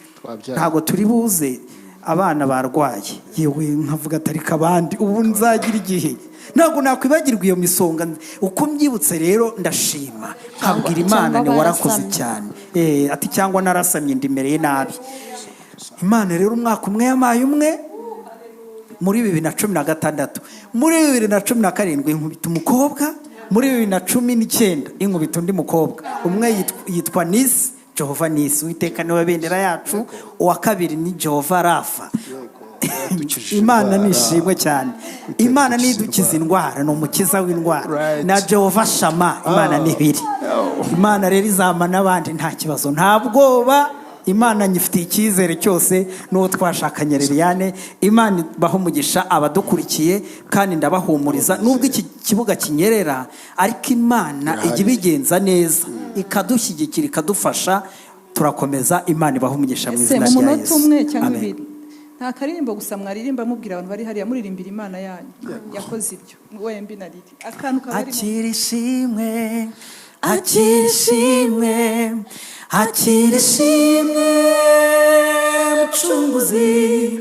ntabwo turi buze, abana barwaye. Yewe nkavuga atari kabandi ubu nzagira igihe, ntabwo nakwibagirwa iyo misonga. Uko mbyibutse rero ndashima, nkabwira Imana ni warakoze cyane. Ati cyangwa narasamye ndimereye nabi. Imana rero umwaka umwe yamaye umwe muri 2016, muri 2017 inkubita umukobwa, muri 2019 inkubita undi mukobwa. Umwe yitwa Nisi, Jehova Nisi, Uwiteka niwe bendera yacu. Uwa kabiri ni Jehova Rafa. Imana nishimwe cyane. Imana nidukiza indwara, no mukiza w'indwara. Na Jehova Shama, Imana nibiri. Imana rero izama nabandi nta kibazo, nta bwoba. Imana nyifitiye icyizere cyose n'uwo twashakanye Liliane. Imana baho umugisha abadukurikiye kandi ndabahumuriza. Nubwo iki kibuga kinyerera, ariko Imana ijya ibigenza neza, ikadushyigikira, ikadufasha. Turakomeza. Imana baho umugisha mu izina rya Yesu. Amen. nta karirimbo gusa mwaririmba mubwira abantu bari hariya muririmbira Imana yanyu yakoze ibyo wembi na Lili akantu kabarimo. Akirishimwe, akirishimwe, akirishimwe Mucunguzi,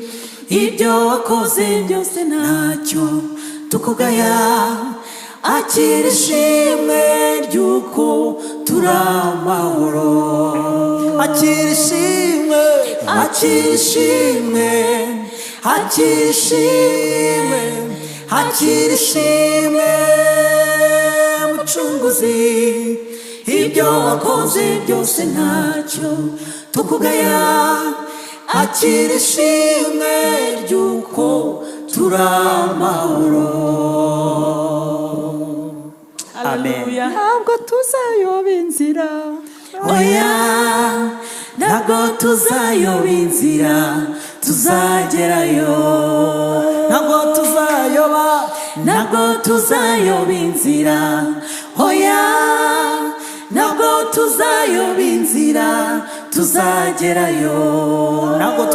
ibyo wakoze byose ntacyo tukugaya. Akirishimwe ryuko turamahoro. Akirishimwe, akirishimwe, akirishimwe, akirishimwe Mucunguzi, ibyo wakoze byose ntacyo tukugaya. Akirishimwe ryuko turamahoro. Amen. Ntabwo tuzayoba inzira, oya, ntabwo tuzayoba inzira, tuzagerayo. Ntabwo tuzayoba, ntabwo tuzayoba inzira, oya, tuzagerayo. Ntabwo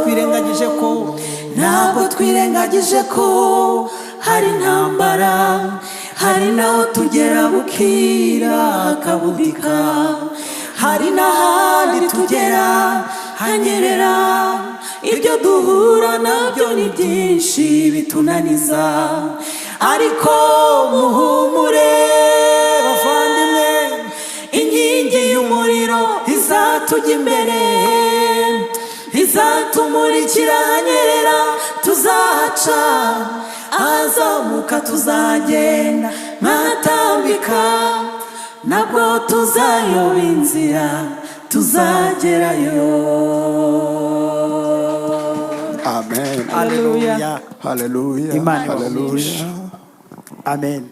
twirengagije ko hari intambara, hari naho tugera bukira hakabudika, hari n'ahandi tugera hanyerera. Ibyo duhura nabyo ni byinshi bitunaniza, ariko muhumure bavandimwe, inkingi y'umuriro izatujya imbere, izatumurikira hanyerera. Tuzahaca ahazamuka tuzagenda, nkatambika nabwo tuzayoba inzira, tuzagerayo. Amen. Haleluya. Haleluya. Imana Haleluya. Amen.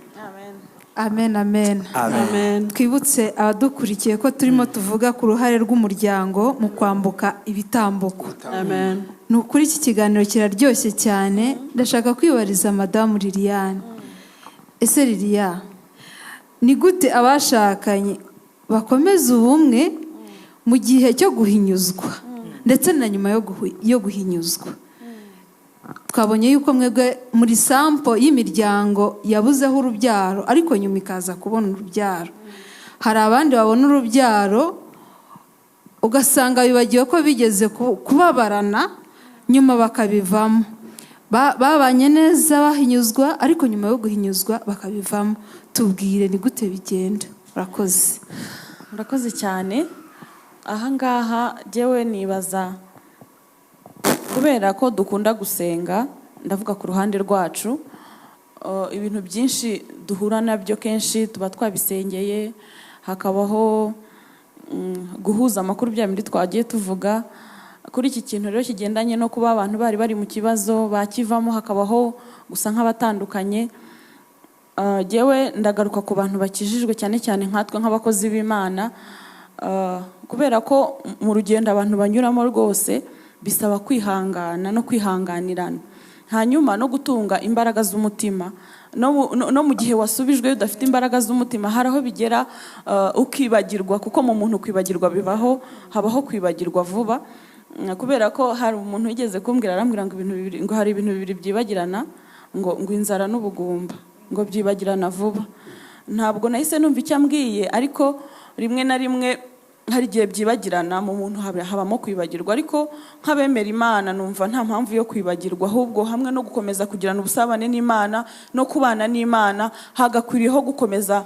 Amen, amen. Amen. Twibutse abadukurikiye ko turimo tuvuga ku ruhare rw'umuryango mu kwambuka ibitambuko. Amen. Ni ukuri iki kiganiro kiraryoshye cyane. Ndashaka kwibariza Madamu Liliane. Ese Lilia, ni gute abashakanye bakomeza ubumwe mu gihe cyo guhinyuzwa ndetse na nyuma yo guhinyuzwa? Twabonye yuko mwebwe muri sampo y'imiryango yabuzeho urubyaro, ariko nyuma ikaza kubona urubyaro. Hari abandi babona urubyaro ugasanga bibagiwe ko bigeze kubabarana, nyuma bakabivamo. Babanye neza bahinyuzwa, ariko nyuma yo guhinyuzwa bakabivamo. Tubwire ni gute bigenda. Murakoze cyane. Ahangaha jewe nibaza, kubera ko dukunda gusenga, ndavuga ku ruhande rwacu, ibintu byinshi duhura nabyo kenshi tuba twabisengeye, hakabaho guhuza amakuru bya bindi twagiye tuvuga. Kuri iki kintu rero kigendanye no kuba abantu bari mu kibazo bakivamo, hakabaho gusa nk'abatandukanye. Jewe ndagaruka ku bantu bakijijwe cyane cyane nkatwe nk'abakozi b'Imana, kubera ko mu rugendo abantu banyuramo rwose bisaba kwihangana no kwihanganirana, hanyuma no gutunga imbaraga z'umutima. No mu gihe wasubijwe udafite imbaraga z'umutima, hari aho bigera ukibagirwa, kuko mu muntu kwibagirwa bibaho, habaho kwibagirwa vuba. Kubera ko hari umuntu wigeze kumbwira, arambwira ngo hari ibintu bibiri byibagirana, ngo inzara n'ubugumba, ngo byibagirana vuba. Ntabwo nahise numva icyo ambwiye, ariko rimwe na rimwe hari igihe byibagirana mu muntu, habamo kwibagirwa. Ariko nk'abemera Imana numva nta mpamvu yo kwibagirwa, ahubwo hamwe no gukomeza kugirana ubusabane n'Imana no kubana n'Imana, hagakwiriyeho gukomeza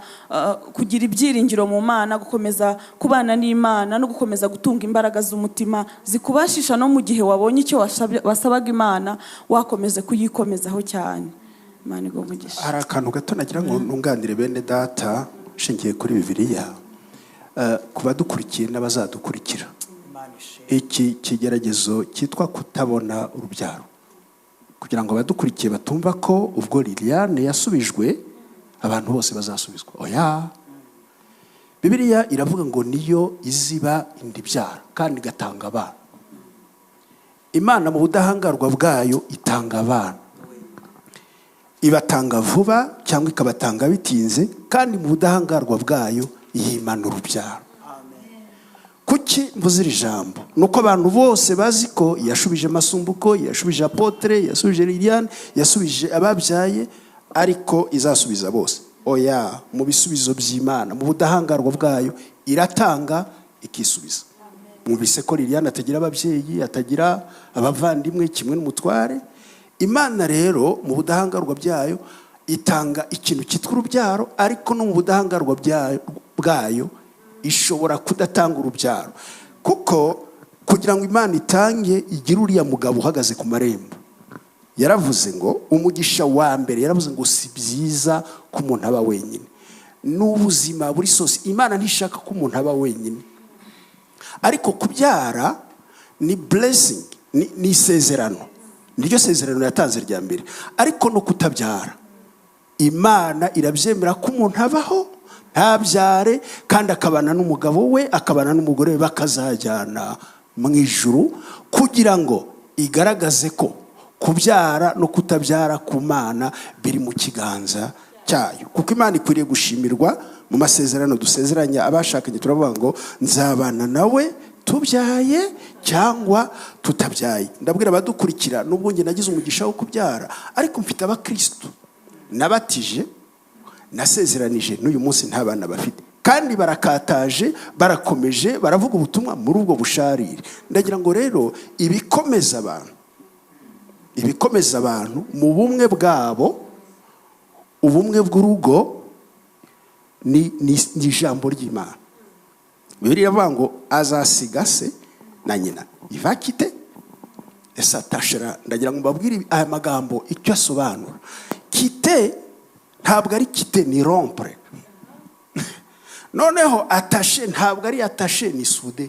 kugira ibyiringiro mu Mana, gukomeza kubana n'Imana no gukomeza gutunga imbaraga z'umutima zikubashisha no mu gihe wabonye icyo wasabaga Imana, wakomeza kuyikomezaho cyane. Imana igumugisha. Hari akantu gato nagira ngo nunganire bene data shingiye kuri Bibiliya, ku badukurikiye n'abazadukurikira. Iki kigeragezo cyitwa kutabona urubyaro, kugira ngo abadukurikiye batumva ko ubwo Liliane yasubijwe abantu bose bazasubizwa. Oya, Bibiliya iravuga ngo niyo iziba indi byara kandi igatanga abana. Imana mu budahangarwa bwayo itanga abana, ibatanga vuba cyangwa ikabatanga bitinze, kandi mu budahangarwa bwayo yimana urubyaro. Kuki mvuze iri jambo? Nuko abantu bose bazi ko yashubije Masumbuko, yashubije Apotre, yasubije Liliane, yasubije ababyaye, ariko izasubiza bose. Oya, mu bisubizo by'Imana mu budahangarwa bwayo iratanga ikisubiza. Mwumvise ko Liliane atagira ababyeyi, atagira abavandimwe kimwe n'umutware. Imana rero mu budahangarwa byayo itanga ikintu cyitwa urubyaro, ariko no mu budahangarwa bwayo ishobora kudatanga urubyaro. Kuko kugira ngo Imana itange, igira uriya mugabo uhagaze ku marembo. Yaravuze ngo umugisha wa mbere, yaravuze ngo si byiza ko umuntu aba wenyine. N'ubuzima buri sose Imana ntishaka ko umuntu aba wenyine, ariko kubyara ni blessing, ni isezerano. Niryo sezerano yatanze rya mbere. Ariko no kutabyara, Imana irabyemera ko umuntu abaho ntabyare, kandi akabana n'umugabo we, akabana n'umugore we, bakazajyana mu ijuru, kugira ngo igaragaze ko kubyara no kutabyara ku Mana biri mu kiganza cyayo. Kuko Imana ikwiriye gushimirwa. Mu masezerano dusezeranya abashakanye turavuga ngo nzabana nawe tubyaye cyangwa tutabyaye. Ndabwira abadukurikira, nubwo njye nagize umugisha wo kubyara, ariko mfite abakristo nabatije, nasezeranije, n'uyu munsi nta bana bafite, kandi barakataje, barakomeje, baravuga ubutumwa muri ubwo busharire. Ndagira ngo rero ibikomeza abantu mu bumwe bwabo, ubumwe bw'urugo ni ijambo ry'Imana. Bibiliya ivuga ngo azasiga se na nyina, ivakite esatashera. Ndagira ngo mbabwire aya magambo icyo asobanura. Kite ntabwo ari kite, ni rompre. Noneho atashe ntabwo ari atashe, ni sude.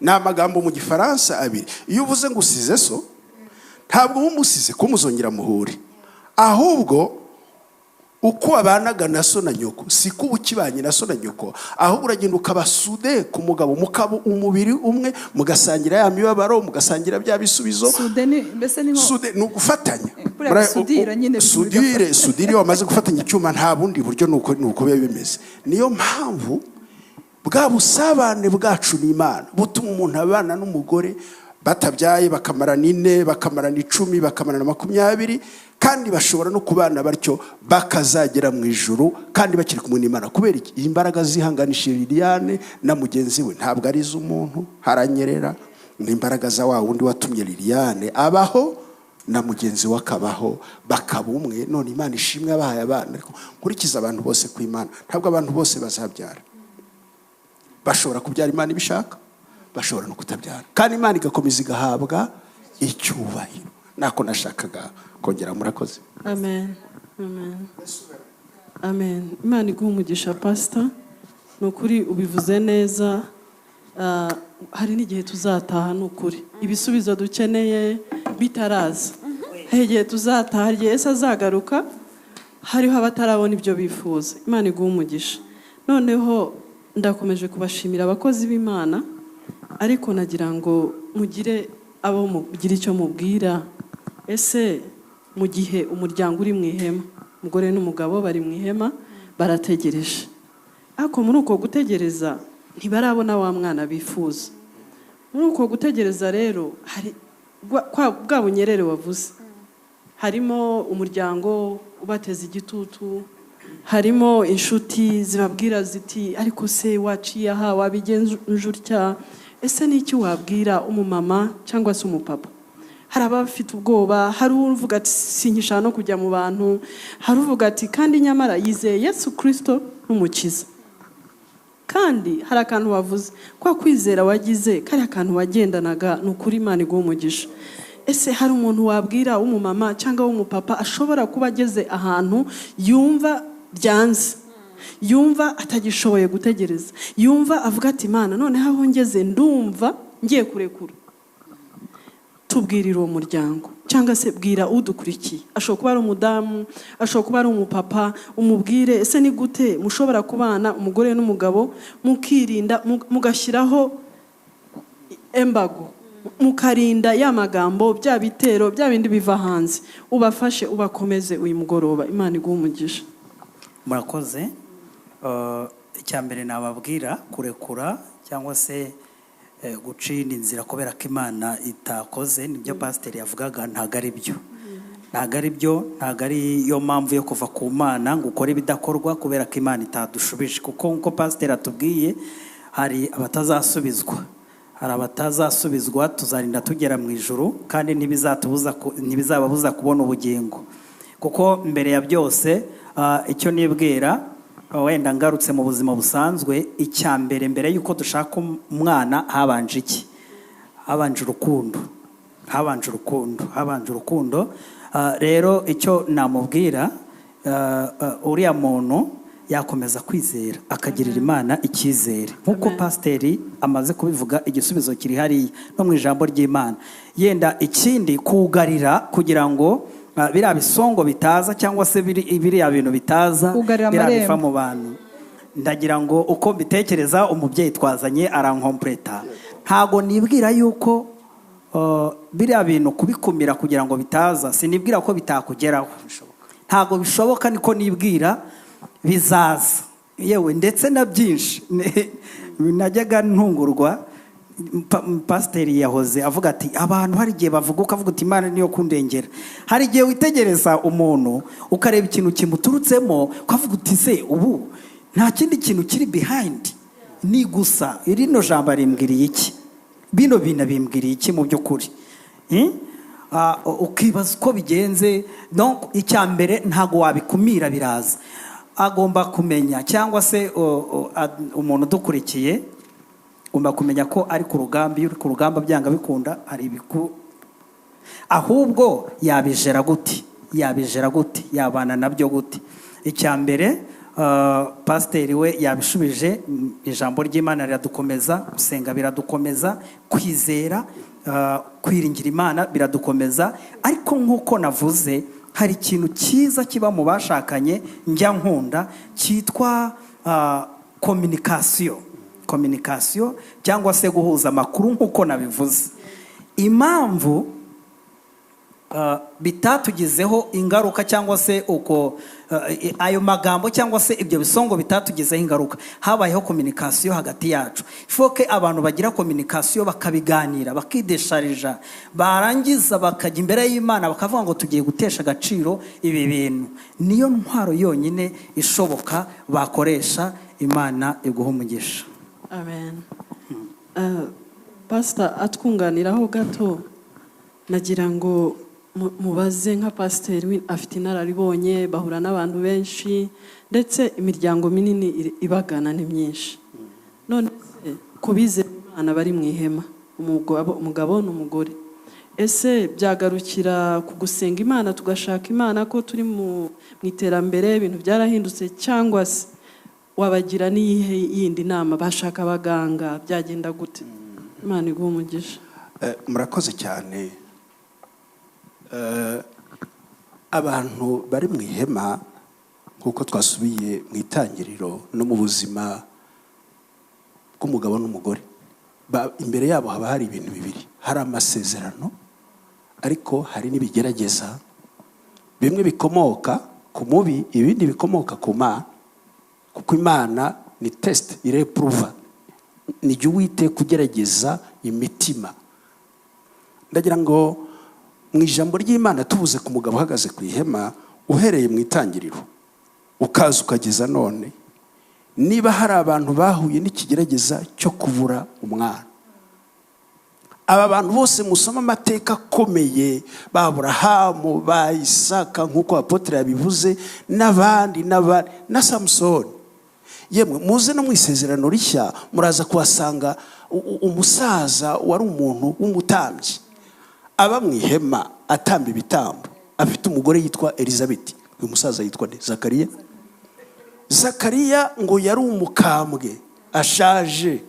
Ni amagambo mu gifaransa abiri. Iyo uvuze ngo usize so, ntabwo umusize ko muzongera muhure, ahubwo uko abanaga na so na nyoko siko ukibanye na so na nyoko, ahubwo uragenda ukabasude ku mugabo, mukaba umubiri umwe, mugasangira ya mibabaro, mugasangira bya bisubizo. Sude ni mbese ni sude ni ugufatanya. Sudira nyine Sudire wamaze gufatanya icyuma, nta bundi buryo nuko biba bimeze. Niyo mpamvu bwa busabane bwacu n'Imana butuma umuntu abana n'umugore batabyaye bakamarana 4, bakamarana 10, bakamarana 20, kandi bashobora no kubana batyo bakazagera mu ijuru kandi bakiri kumwe n'Imana. Kubera iki? Imbaraga zihanganishije Liliane na mugenzi we ntabwo ari iz'umuntu haranyerera, ni imbaraga za wa wundi watumye Liliane abaho na mugenzi we akabaho, bakaba umwe. None Imana ishimwe abahaye abana. Ariko kurikiza abantu bose ku Imana, ntabwo abantu bose bazabyara. Bashobora kubyara Imana ibishaka, bashobora no kutabyara, kandi Imana igakomeza igahabwa icyubahiro. Nako nashakaga kongera. Murakoze. Amen. Amen. Amen. Imana iguha umugisha pastor. Nukuri ubivuze neza. Hari n'igihe tuzataha, nukuri ibisubizo dukeneye bitaraza. Hari igihe tuzataha, hari igihe Yesu azagaruka, hariho abatarabona ibyo bifuza. Imana iguha umugisha. Noneho ndakomeje kubashimira abakozi b'Imana, ariko nagira ngo mugire abo mugira icyo mubwira. Ese mu gihe umuryango uri mu ihema, umugore n'umugabo bari mu ihema barategereje, ariko muri uko gutegereza ntibarabona wa mwana bifuza. Muri uko gutegereza rero hari bwa bunyerere wavuze, harimo umuryango ubateza igitutu, harimo inshuti zibabwira ziti ariko se waciye aha, wabigenza utya. Ese n'iki wabwira umumama cyangwa se umupapa? Hari abafite ubwoba, hari uvuga ati sinkishaka no kujya mu bantu, hari uvuga ati kandi nyamara yizeye Yesu Kristo n'umukiza. Kandi hari akantu wavuze, kwa kwizera wagize kari akantu wagendanaga, n'ukuri Imana iguha umugisha. Ese hari umuntu wabwira umumama cyangwa umupapa ashobora kuba ageze ahantu yumva byanze, yumva atagishoboye gutegereza, yumva avuga ati Imana noneho aho ngeze ndumva ngiye kurekura? Tubwirira uwo muryango, cyangwa se bwira udukurikiye. Ashobora kuba ari umudamu, ashobora kuba ari umupapa, umubwire ese ni gute mushobora kubana umugore n'umugabo mukirinda, mugashyiraho embago, mukarinda ya magambo, bya bitero, bya bindi biva hanze. Ubafashe, ubakomeze uyu mugoroba. Imana iguha umugisha. Murakoze. Icyambere nababwira kurekura cyangwa se gucira inzira kubera ko Imana itakoze, nibyo pasiteri yavugaga. Ntago ari byo, ntago ari byo, ntago ari yo mpamvu yo kuva ku Mana ngo ukore ibidakorwa kubera ko Imana itadushubije. Kuko nko pasiteri atubwiye, hari abatazasubizwa, hari abatazasubizwa, tuzarinda tugera mu ijuru kandi ntibizababuza kubona ubugingo. Kuko mbere ya byose icyo nibwira, wenda ngarutse mu buzima busanzwe, icyambere mbere yuko dushaka umwana habanje iki? Habanje urukundo, habanje urukundo. Rero icyo namubwira, uriya muntu yakomeza kwizera, akagirira Imana icyizere nk'uko pasiteri amaze kubivuga. Igisubizo kiri hariya no mu ijambo ry'Imana. Yenda ikindi kugarira kugira ngo biriya bisongo bitaza, cyangwa se biriya bintu bitaza, biriya biva mu bantu. Ndagira ngo uko mbitekereza, umubyeyi twazanye arankompleta. Ntago nibwira yuko biriya bintu kubikumira kugira ngo bitaza, sinibwira ko bitakugeraho. Ntago bishoboka, niko nibwira bizaza. Yewe ndetse na byinshi najyaga ntungurwa pasiteri yahoze avuga ati abantu hari igihe bavuga ukavuga uti Imana niyo kundengera. Hari igihe witegereza umuntu ukareba ikintu kimuturutsemo ukavuga uti se ubu nta kindi kintu kiri behind, ni gusa irino jambo rimbwiriye iki, bino bintu bimbwiriye iki mu by'ukuri. Ukibaza uko bigenze. Donc icya mbere ntago wabikumira, biraza. Agomba kumenya, cyangwa se umuntu udukurikiye ugomba kumenya ko ari ku rugamba. Iyo uri ku rugamba byanga bikunda hari ahubwo yabijera gute, yabana nabyo gute. Icya mbere pasiteri we yabishubije, ijambo ry'Imana riradukomeza, gusenga biradukomeza, kwizera kwiringira Imana biradukomeza. Ariko nk'uko navuze, hari ikintu cyiza kiba mu bashakanye njya nkunda cyitwa communication cyangwa se guhuza amakuru. nk'uko nabivuze, impamvu bitatugizeho ingaruka cyangwa se uko ayo magambo cyangwa se ibyo bisongo bitatugizeho ingaruka, habayeho communication hagati yacu. Ifoke abantu bagira communication, bakabiganira, bakidesharija, barangiza bakajya imbere y'Imana bakavuga ngo tugiye gutesha agaciro ibi bintu. Niyo ntwaro yonyine ishoboka bakoresha. Imana iguha umugisha. Amen. Pastor atwunganiraho gato, nagira ngo mubaze nka pasiteri afite inararibonye, bahura n'abantu benshi ndetse imiryango minini ibagana ni myinshi. None ko bizera Imana bari mu ihema, umugabo n'umugore, ese byagarukira ku gusenga Imana tugashaka Imana ko turi mu iterambere ibintu byarahindutse, cyangwa se wabagira n'iyihe yindi nama? Bashaka abaganga, byagenda gute? Imana iguha umugisha. Murakoze cyane. Abantu bari mu ihema, nk'uko twasubiye mu itangiriro, no mu buzima bw'umugabo n'umugore, imbere yabo haba hari ibintu bibiri. Hari amasezerano, ariko hari n'ibigerageza. Bimwe bikomoka ku mubi, ibindi bikomoka ku Mana, kuko Imana ni test, ireprova, ni jya Uwiteka kugerageza imitima. Ndagira ngo mu ijambo ry'Imana tuvuze ku mugabo uhagaze ku ihema, uhereye mu itangiriro ukaza ukageza none, niba hari abantu bahuye n'ikigerageza cyo kubura umwana, aba bantu bose musoma amateka akomeye, ba Aburahamu, ba Isaka, nk'uko apotre yabivuze, n'abandi na Samusoni, yemwe muze no mu isezerano rishya muraza kuhasanga umusaza wari umuntu w'umutambyi, aba mu ihema atamba ibitambo, afite umugore yitwa Elizabeth. Uyu musaza yitwa Zakariya ngo yari umukambwe, ashaje,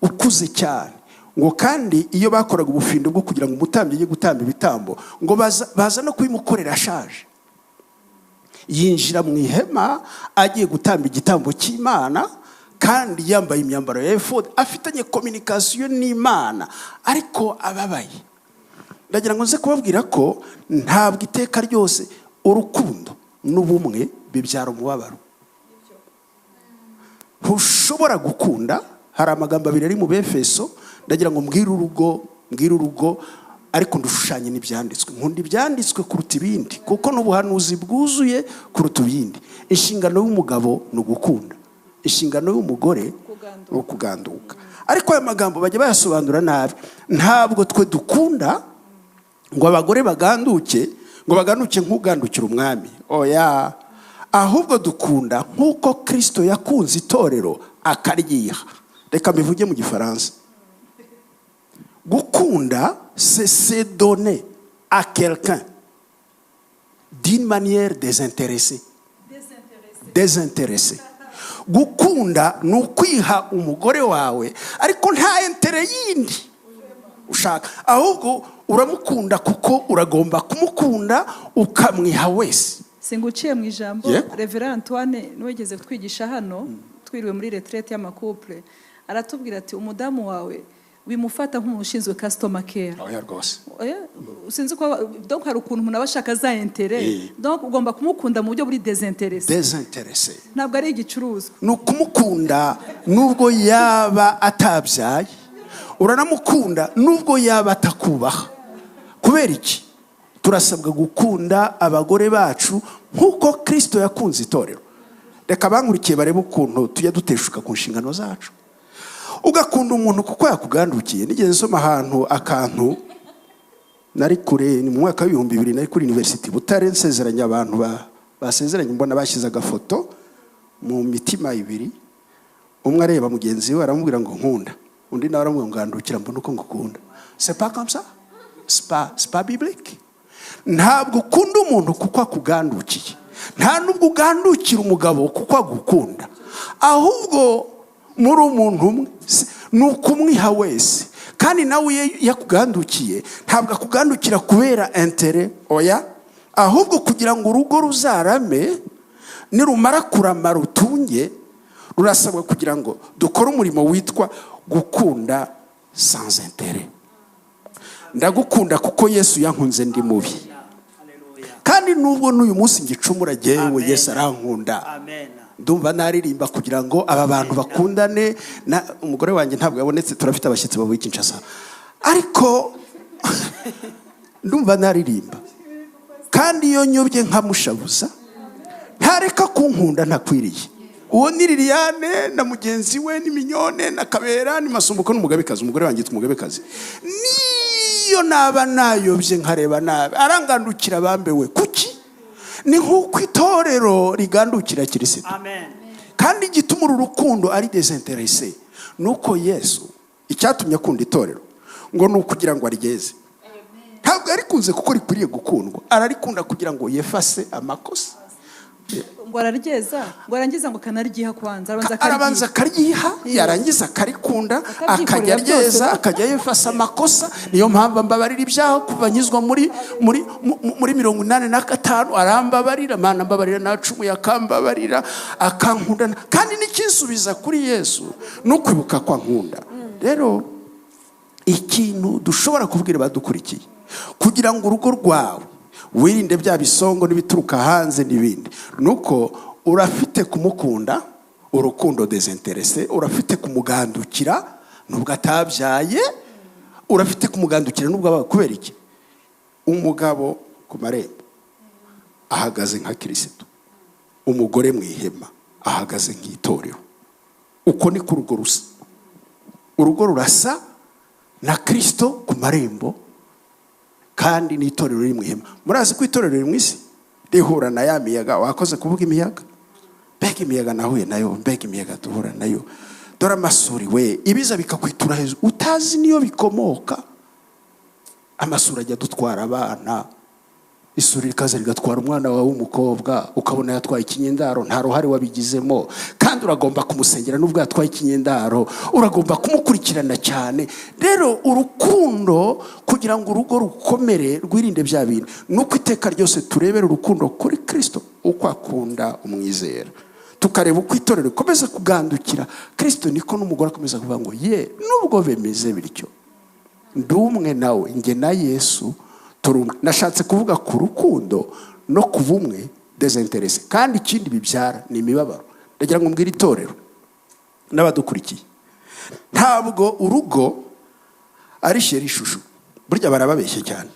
ukuze cyane, ngo kandi iyo bakoraga ubufindo bwo kugira ngo umutambyi ajye gutamba ibitambo, ngo baza no kubimukorera ashaje. Yinjira mu ihema agiye gutamba igitambo cy'Imana, kandi yambaye imyambaro ya efodi, afitanye communication n'Imana, ariko ababaye. Ndagira ngo nze kubabwira ko ntabwo iteka ryose urukundo n'ubumwe bibyara umubabaro. Ntushobora gukunda. Hari amagambo abiri ari mu Befeso, ndagira ngo mbwire urugo ariko ndushushanye n'ibyanditswe. Nkunda ibyanditswe kuruta ibindi, kuko n'ubuhanuzi bwuzuye kuruta ibindi. Inshingano y'umugabo ni ugukunda, inshingano y'umugore ni ukuganduka. Ariko aya magambo bajya bayasobanura nabi. Ntabwo twe dukunda ngo abagore baganduke, ngo baganuke nk'ugandukira umwami, oya. Ahubwo dukunda nk'uko Kristo yakunze itorero akaryiha. Reka mbivuge mu Gifaransa. Gukunda, c'est se donner à quelqu'un d'une manière désintéressée. Gukunda ni ukwiha umugore wawe, ariko nta intere yindi ushaka, ahubwo uramukunda kuko uragomba kumukunda ukamwiha wese. Singuciye mu ijambo, Reverend Antoine niwegeze kutwigisha hano, twiriwe muri retraite y'amakouple, aratubwira ati umudamu wawe bimufata nk'umuntu ushinzwe customer care. oya rwose Sinzi ko donc hari ukuntu umuntu aba ashaka za intérêt, donc ugomba kumukunda mu buryo buri désintéressé. Désintéressé Ntabwo ari igicuruzwa. ni ukumukunda nubwo yaba atabyaye, uranamukunda nubwo yaba atakubaha. Kubera iki? Turasabwa gukunda abagore bacu nk'uko Kristo yakunze itorero. Reka bankurikiye barebe ukuntu tujya duteshuka ku nshingano zacu. Ugakunda umuntu kuko yakugandukiye. Nigeze nsoma ahantu akantu nari kure, ni mu mwaka wa 2000 nari kuri University Butare, nsezeranya abantu basezeranye, mbona bashyize agafoto mu mitima ibiri. Umwe areba mugenzi we aramubwira ngo nkunda, undi nawe aramubwira ngo ngandukira mbona uko ngukunda. C'est pas comme ça? C'est pas biblique. Ntabwo ukunda umuntu kuko akugandukiye, nta nubwo ugandukira umugabo kuko agukunda, ahubwo muri umuntu umwe ni ukumwiha wese. Kandi nawe yakugandukiye ntabwo akugandukira kubera intérêt, oya, ahubwo kugira ngo urugo ruzarame, nirumara kurama rutunge, rurasabwa kugira ngo dukore umurimo witwa gukunda sans intérêt. Ndagukunda kuko Yesu yankunze ndi mubi, kandi nubwo n'uyu munsi ngicumura jewe Yesu arankunda. Ndumva naririmba kugira ngo aba bantu bakundane. Na umugore wanjye ntabwo yabonetse, turafite abashyitsi bavuye Kinshasa, ariko ndumva naririmba. Kandi iyo nyobye nkamushabuza ntareka kunkunda ntakwiriye. Uwo ni Liliane na mugenzi we ni Minyone na Kabera ni Masumbuko n'umugabekazi. Umugore wanjye umugabekazi niyo naba nayobye nkareba nabi arangandukira bambewe. Kuki? Ni nk'uko itorero rigandukira Kristo. Amen. Kandi igituma uru rukundo ari désintéressé nuko Yesu icyatumye akunda itorero ngo ni ukugira ngo arigeze. Ntabwo arikunze kuko rikwiriye gukundwa, ararikunda kugira ngo yefase amakosa. Ngo araryeza, ngo arangiza ngo kanaryiha kwanza, arabanza akaryiha, yarangiza akarikunda, akajya ryeza, akajya yefasa amakosa. Niyo mpamvu mbabarira ibyaho kubanyizwa muri 85 arambabarira, Mana mbabarira na 10 yakambabarira, akankunda. Kandi nikisubiza kuri Yesu no kwibuka kwa nkunda. Rero ikintu dushobora kubwira badukurikiye kugira ngo urugo rwawe wirinde bya bisongo n'ibituruka hanze n'ibindi, nuko urafite kumukunda urukundo désintéressé, urafite kumugandukira nubwo atabyaye, urafite kumugandukira nubwo aba. Kubera iki? Umugabo ku marembo ahagaze nka Kristo, umugore mu ihema ahagaze nk'itorero. Uko ni ku rugo rusa. Urugo rurasa na Kristo ku marembo, kandi n'itorero riri mu ihema. Murazi ko itorero riri mu isi rihura na ya miyaga. Wakoze kuvuga imiyaga? Mbega imiyaga nahuye nayo, mbega imiyaga duhura nayo. Dore amasuri we, ibiza bikakwitura hejuru utazi niyo bikomoka. Amasuri ajya dutwara abana, isuri rikaza rigatwara umwana wawe w'umukobwa, ukabona yatwaye ikinyendaro, nta ruhare wabigizemo, kandi uragomba kumusengera nubwo yatwaye ikinyendaro, uragomba kumukurikirana cyane. Rero urukundo kugira ngo urugo rukomere rwirinde bya bintu, nuko iteka ryose turebera urukundo kuri Kristo uko akunda umwizera, tukareba uko itorero rikomeza kugandukira Kristo, niko n'umugore akomeza kuvuga ngo ye nubwo bemeze bityo ndumwe nawe nge na Yesu turumwe. Nashatse kuvuga ku rukundo no ku bumwe désintéressé, kandi ikindi bibyara ni imibabaro. Ndagira ngo mbwire itorero n'abadukurikiye, ntabwo urugo ari sheri ishusho. Burya barababeshya cyane,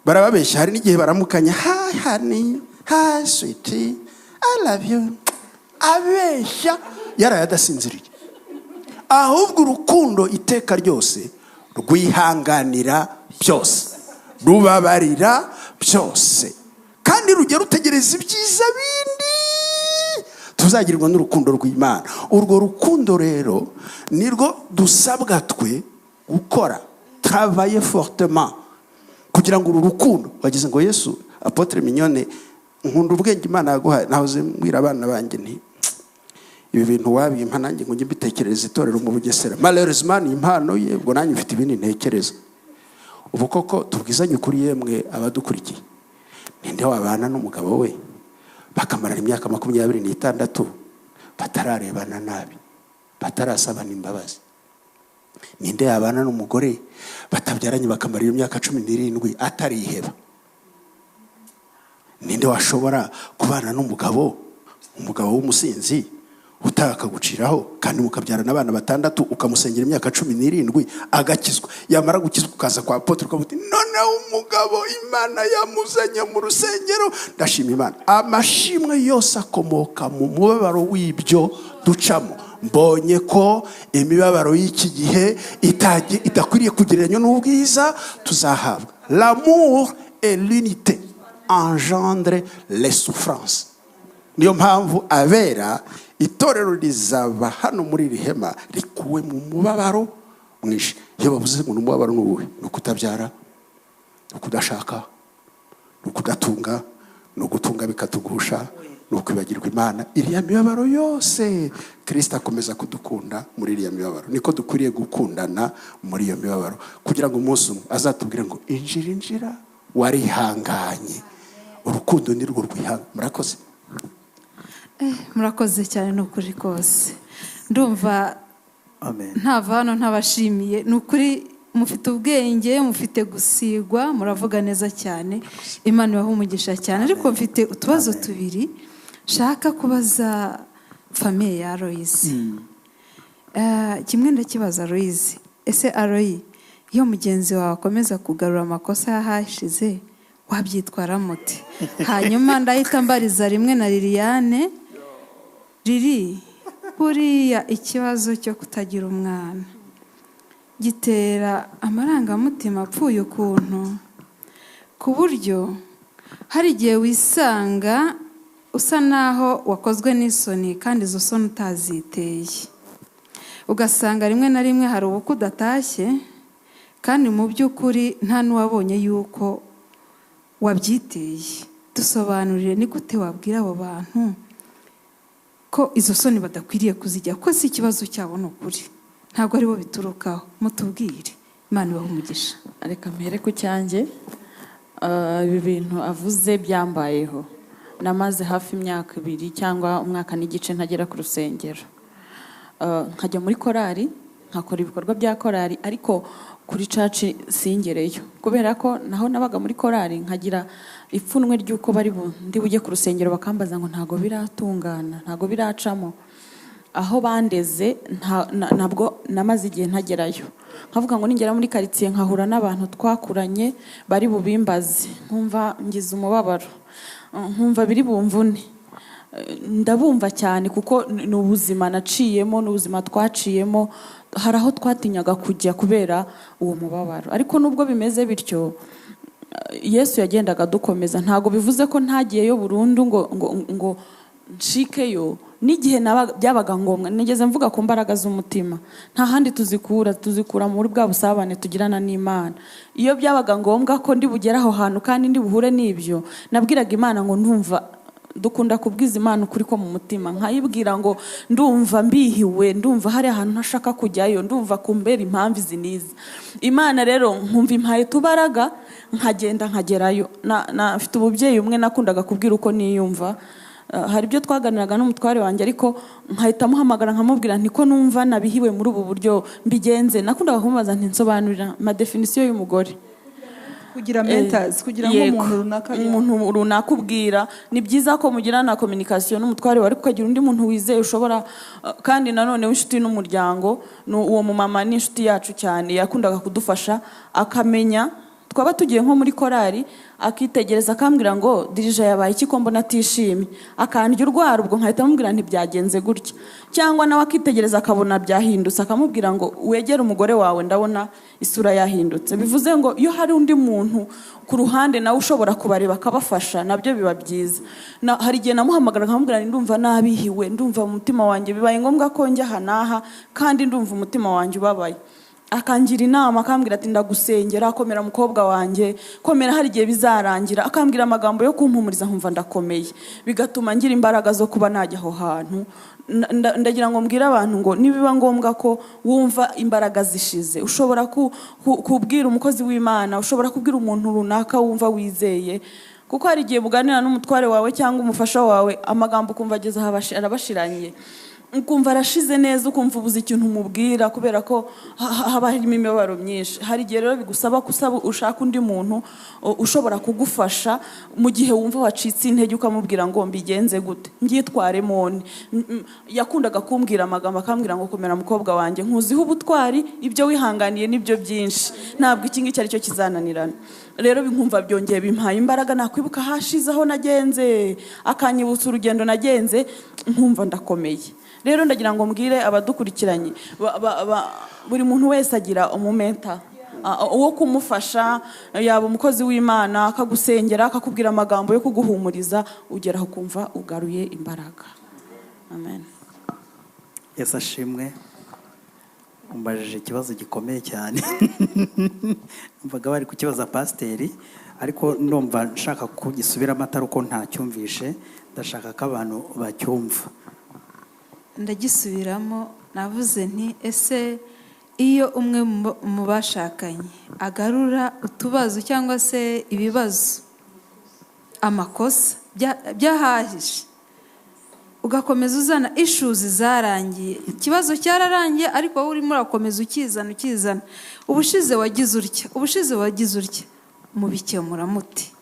barababeshya. Hari n'igihe baramukanya, hi honey, hi sweetie, I love you, abeshya yarayadasinziriye. Ahubwo urukundo iteka ryose rwihanganira byose, rubabarira byose, kandi rujya rutegereza ibyiza bindi tuzagirwa n'urukundo rw'Imana. Urwo rukundo rero nirwo dusabwa twe gukora, travailler fortement kugira ngo uru rukundo. Wagize ngo Yesu, Apotre Mignone, nkunda ubwenge Imana yaguhaye. Nahoze mbwira abana banjye nti ibi bintu wabimpa nanjye ngo njye mbitekereza itorero mu Bugesera. Malheureusement ni impano ye, ubwo nanjye mfite ibindi ntekereza. Ubu koko tubwizanye ukuri yemwe abadukurikiye, ninde wabana n'umugabo we bakamarana imyaka 26 batararebana nabi, batarasabana imbabazi? ninde yabana n'umugore batabyaranye bakamara iyo myaka 17 atariheba? Ninde washobora kubana n'umugabo w'umusinzi utakaguciraho kandi mukabyarana abana 6 ukamusengera imyaka 17 agakizwa, yamara gukizwa ukaza kwa apotre ukavuga none umugabo Imana yamuzanye mu rusengero? Ndashima Imana, amashimwe yose akomoka mu mubabaro w'ibyo ducamo. Mbonye ko imibabaro y'iki gihe itakwiriye kugereranywa n'ubwiza tuzahabwa. L'amour et l'unité engendre les souffrances. Niyo mpamvu abera itorero rizaba hano muri iri hema rikuwe mu mubabaro mwinshi. Iyo bavuze ngo umubabaro n'ubuhe, no kutabyara, no kudashaka, no kudatunga, no gutunga bikatugusha, no kwibagirwa Imana. Iriya mibabaro yose Kristo akomeza kudukunda muri iriya mibabaro. Niko dukwiriye gukundana muri iyo mibabaro, kugira ngo umunsi umwe azatubwire ngo injira warihanganye. Urukundo ni rwo rwihanga. Murakoze. Murakoze cyane n'ukuri kose. Ndumva ntava hano ntabashimiye. N'ukuri mufite ubwenge, mufite gusigwa, muravuga neza cyane. Imana ibahe umugisha cyane. Ariko mfite utubazo tubiri shaka kubaza famiye ya Aloyizi. Kimwe ndakibaza Aloyizi. Ese Aloyi, iyo mugenzi wawe akomeza kugarura amakosa yahashize wabyitwara muti? Hanyuma ndahita mbariza rimwe na Liliane. Riri, buriya ikibazo cyo kutagira umwana gitera amarangamutima apfuye ukuntu, ku buryo hari igihe wisanga usa naho wakozwe n'isoni kandi izo soni utaziteye. Ugasanga rimwe na rimwe hari ubukwe udatashye kandi mu by'ukuri nta n'uwabonye yuko wabyiteye. Dusobanurire ni gute wabwira abo bantu ko izo soni badakwiriye kuzijya, ko si ikibazo cyabo n'ukuri, ntabwo aribo biturukaho. Mutubwire. Imana ibahe umugisha. Reka mpere ku cyanjye. Ibi bintu avuze byambayeho. Namaze hafi imyaka 2 cyangwa umwaka n'igice ntagera ku rusengero. Nkajya muri korari, nkakora ibikorwa bya korari, ariko kuri church singereyo, kubera ko naho nabaga muri korari nkagira ipfunwe ry'uko bari ndi bujye ku rusengero bakambaza ngo ntago biratungana, ntago biracamo. Aho bandeze ntabwo namaze igihe ntagerayo. Nkavuga ngo ningera muri quartier nkahura n'abantu twakuranye bari bubimbaze, nkumva ngize umubabaro, nkumva biri bumvune. Ndabumva cyane kuko n'ubuzima naciyemo, n'ubuzima twaciyemo, hari aho twatinyaga kujya kubera uwo mubabaro. Ariko nubwo bimeze bityo, Yesu yagendaga dukomeza. Ntago bivuze ko ntagiyeyo burundu ngo nshikeyo. N'igihe byabaga ngombwa, nigeze mvuga ku mbaraga z'umutima. Nta handi tuzikura muri bwa busabane tugirana n'Imana. Iyo byabaga ngombwa ko ndi bugera aho hantu kandi ndi buhure n'ibyo, nabwiraga Imana ngo ndumva, dukunda kubwiza Imana ukuri ko mu mutima, nkayibwira ngo ndumva mbihiwe, ndumva hari ahantu ntashaka kujyayo, ndumva kumbera impamvu izi nizi. Imana rero nkumva impaye tubaraga, nkagenda nkagerayo. Afite ububyeyi umwe nakundaga kubwira uko niyumva. Hari ibyo twaganiraga n'umutware wanjye, ariko nkahita muhamagara nkamubwira nti ko numva nabihiwe muri ubu buryo mbigenze. Nakundaga kumubaza nti nsobanurira ma definition y'umugore. Kugira mentors, kugira ngo umuntu runaka ubwira. Ni byiza ko mugira na communication n'umutware wari kukagira undi muntu wizeye ushobora, kandi nanone w'inshuti n'umuryango. Uwo mumama ni inshuti yacu cyane, yakundaga kudufasha, akamenya twaba tugiye nko muri korari, akitegereza akambwira ngo dirija yabaye iki ko mbona atishimye, akandya urwara. Ubwo nkahita mubwira nti byagenze gutya. Cyangwa nawe akitegereza akabona byahindutse, akamubwira ngo wegere umugore wawe, ndabona isura yahindutse. Bivuze ngo iyo hari undi muntu ku ruhande nawe ushobora kubareba akabafasha, nabyo biba byiza. Hari igihe namuhamagara nkamubwira nti ndumva nabihiwe, ndumva umutima wanjye bibaye ngombwa ko njya hanaha kandi ndumva umutima wanjye ubabaye. Akangira inama, akambwira ati ndagusengera, komera mukobwa wanjye, komera, hari igihe bizarangira. Akambwira amagambo yo kumpumuriza, nkumva ndakomeye, bigatuma ngira imbaraga zo kuba najya aho hantu. Ndagira ngo mbwire abantu ngo nibiba ngombwa ko wumva imbaraga zishize, ushobora kubwira umukozi w'Imana, ushobora kubwira umuntu runaka wumva wizeye. Kuko hari igihe buganira n'umutware wawe cyangwa umufasha wawe, amagambo kumva ageze arabashiranye. ukumva arashize neza, ukumva ubuze ikintu umubwira kubera ko haba harimo imibabaro myinshi. Hari igihe rero bigusaba ushaka undi muntu ushobora kugufasha mu gihe wumva wacitse intege, ukamubwira ngo mbigenze gute, ngyitware mone. Yakundaga kumbwira amagambo akambwira ngo komera mukobwa wanjye, nkuziho ubutwari, ibyo wihanganiye nibyo byinshi, ntabwo iki ngiki ari cyo kizananirana. Rero binkumva byongeye bimpaye imbaraga, nakwibuka hashize aho nagenze, akanyibutsa urugendo nagenze, nkumva ndakomeye. Rero ndagira ngo mbwire abadukurikiranye, buri muntu wese agira umumenta uwo kumufasha, yaba umukozi w'Imana akagusengera, akakubwira amagambo yo kuguhumuriza, ugeraho kumva ugaruye imbaraga. Amen. Yesu ashimwe. Umbajije ikibazo gikomeye cyane. Mvaga bari kukibaza pasiteri, ariko ndumva nshaka kugisubiramo atari uko ntacyumvishe, ndashaka ko abantu bacyumva. Ndagisubiramo, navuze nti ese iyo umwe mu bashakanye agarura utubazo cyangwa se ibibazo, amakosa byahahishe, ugakomeza uzana issues zarangiye, ikibazo cyararangiye ariko wowe urimo urakomeza ukizana, ubushize wagize utya, mubikemura muti?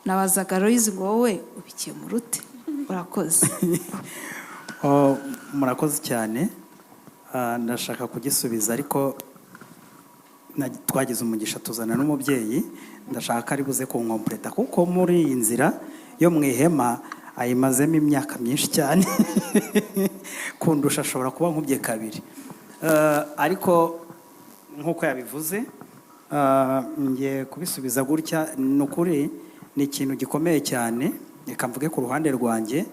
Nabazaga Loise ngo wowe ubikemura ute? Urakoze. Murakoze cyane. Ndashaka kugisubiza, ariko twagize umugisha tuzana n'umubyeyi, ndashaka ari buze kunkompleta, kuko muri iyi nzira yo mu ihema ayimazemo imyaka myinshi cyane. Kundusha ashobora kuba nkubye kabiri. Ariko nk'uko yabivuze, ngiye kubisubiza gutya. Ni ukuri, ni ikintu gikomeye cyane. Reka mvuge ku ruhande rwanjye,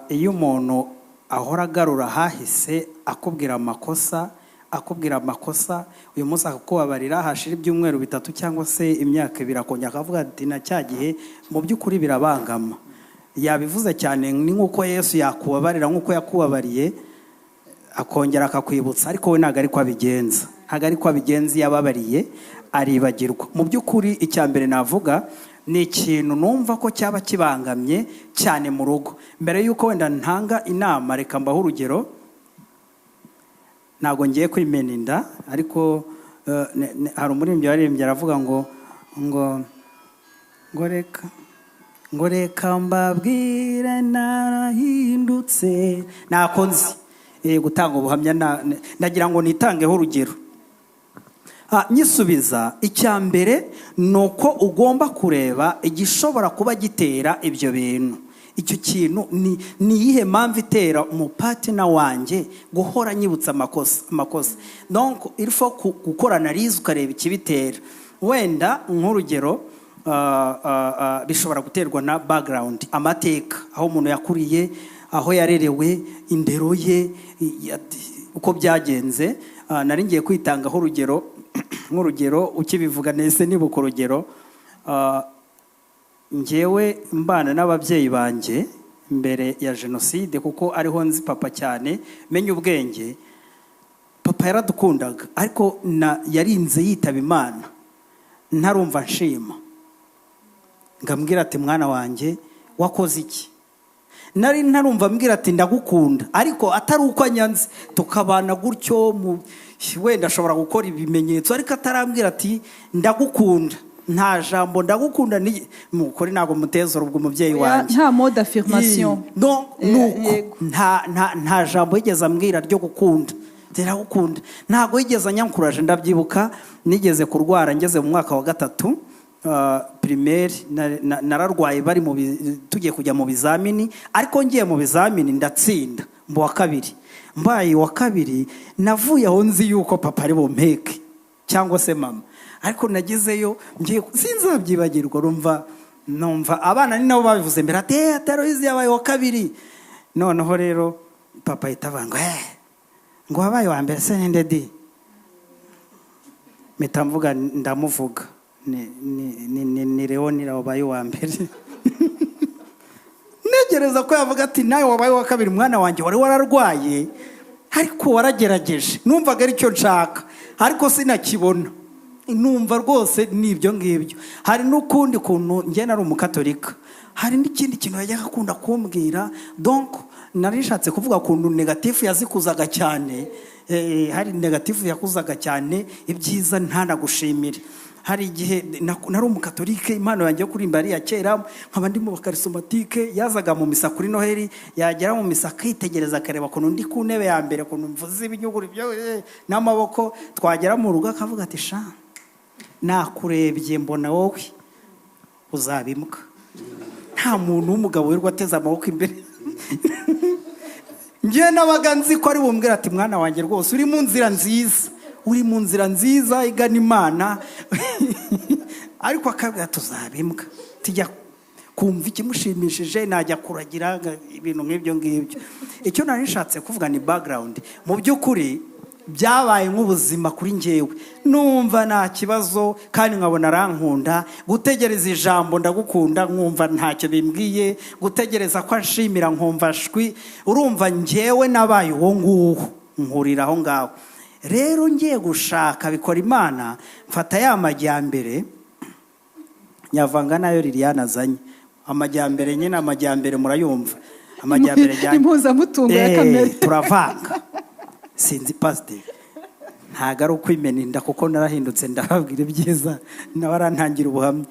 iyo umuntu ahora agarura hahise, akubwira amakosa, uyu munsi akakubabarira, hashira ibyumweru 3 cyangwa se imyaka 2, akongera akavuga ati na cya gihe, mu by'ukuri birabangama. Yabivuze cyane, ni nk'uko Yesu yakubabarira nk'uko yakubabariye, akongera akakwibutsa, ariko we ntabwo ari ko abigenza. Yababariye aribagirwa. Mu by'ukuri icya mbere navuga, ni ikintu numva ko cyaba kibangamye cyane mu rugo. Mbere y'uko wenda ntanga inama, reka mbaho urugero. Ntabwo ngiye kwimena inda, ariko hari umuririmbyi waririmbye aravuga ngo reka mbabwire narahindutse. Ntako nzi gutanga ubuhamya, ndagira ngo nitangeho urugero. Nyisubiza, icya mbere ni uko ugomba kureba igishobora kuba gitera ibyo bintu. Icyo kintu ni iyihe mpamvu itera umupatina wanjye guhora nyibutsa amakosa. Donc il faut gukora analize, ukareba ikibitera. Wenda nk'urugero, bishobora guterwa na background, amateka, aho umuntu yakuriye, aho yarerewe, indero ye, uko byagenze. Nari ngiye kwitangaho urugero. Nk'urugero, ukibivuga nese nibuka urugero, njyewe mbana n'ababyeyi banjye mbere ya jenoside, kuko ariho nzi papa cyane, menye ubwenge. Papa yaradukundaga, ariko yarinze yitaba Imana, ntarumva nshima. Ngambwira ati mwana wanjye wakoze iki? Nari ntarumva mbwira ati ndagukunda, ariko atari uko anyanze, tukabana gutyo, wenda ashobora gukora ibimenyetso, ariko atarambwira ati ndagukunda. Nta jambo ndagukunda ni mukuri, ntabwo muteza ubwo umubyeyi wanjye, nta mode affirmation. Nta jambo yigeze ambwira ryo gukunda, ndagukunda. Ntabwo yigeze anyankuraje. Ndabyibuka nigeze kurwara ngeze mu mwaka wa 3 primaire, nararwaye tugiye kujya mu bizamini, ariko ngiye mu bizamini ndatsinda, mbu wa kabiri. Mbaye wa kabiri, navuye aho nzi yuko papa ari bumpeke cyangwa se mama, ariko nagezeyo ngiye sinzabyibagirwa. Numva abana ni nabo babivuze mbere ati Loise yabaye wa kabiri. Noneho rero papa yitavanga ngo wabaye wa mbere se ninde di? Metamvuga ndamuvuga ni Leoni wabaye wa mbere. Negereza ko yavuga ati nawe wabaye wa kabiri, mwana wanjye wari wararwaye ariko waragerageje. Numvaga ari cyo nshaka, ariko sinakibona. Numva rwose nibyo ngibyo. Hari n'ukundi kuntu njye nari umukatolika, hari n'ikindi kintu yajyaga akunda kumbwira. Donc narishatse kuvuga ukuntu negatifu yazikuzaga cyane. Hari negatifu yakuzaga cyane, ibyiza ntanagushimire. Hari igihe nari umukatolike, impano yanjye yo kurimba ari ya kera, nkaba ndi mu bakarisomatike, yazaga mu misa kuri Noheli, yagera mu misa akitegereza akareba ukuntu ndi ku ntebe ya mbere, ukuntu mvuze ibinyuguri byo n'amaboko, twagera mu rugo akavuga ati sha nakurebye mbona wowe uzabimuka. Nta muntu w'umugabo wirirwa ateze amaboko imbere. Njye nabaga nzi ko ari bumbwira ati mwana wanjye rwose uri mu nzira nziza, uri mu nzira nziza igana Imana. Ariko akabwira tuzabimbwa, tujya kumva ikimushimishije, najya kuragira ibintu nk'ibyo ngibyo. Icyo nari nishatse kuvuga ni background. Mu by'ukuri byabaye nk'ubuzima kuri njyewe, numva nta kibazo kandi nkabona arankunda. Gutegereza ijambo ndagukunda nkumva ntacyo bimbwiye, gutegereza ko anshimira nkumva shwi. Urumva njyewe nabaye uwo nguwo, nkurira aho ngaho. Rero ngiye gushaka bikora Imana, mfata ya majyambere nyavanga nayo Liliane azanye. Amajyambere nyine, amajyambere murayumva, amajyambere cyane impuzamutungo ya kamere turavanga. Sinzi pastor, ntago ari ukwimena inda kuko narahindutse ndababwira ibyiza n'abarantangira ubuhamya.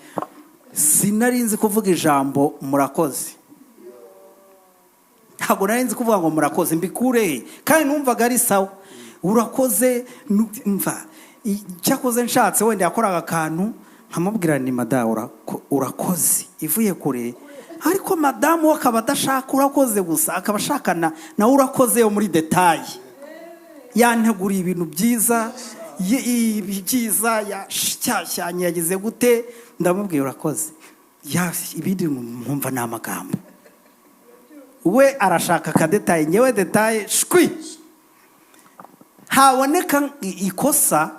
Sinari nzi kuvuga ijambo murakoze, ntago nari nzi kuvuga ngo murakoze mbikure, kandi numvaga ari sawa. Urakoze mva cyakoze nshatse wenda yakoraga akantu nkamubwira ni madamu urakoze ivuye kure, ariko madamu akaba adashaka urakoze gusa, akaba ashakana na urakoze yo muri detail. Yanteguriye ibintu byiza, ibyiza yashyashyanye yagize gute, ndamubwira urakoze. Ibindi nkumva ni amagambo, we arashaka ka detail, nyewe detail shwi. Haboneka ikosa,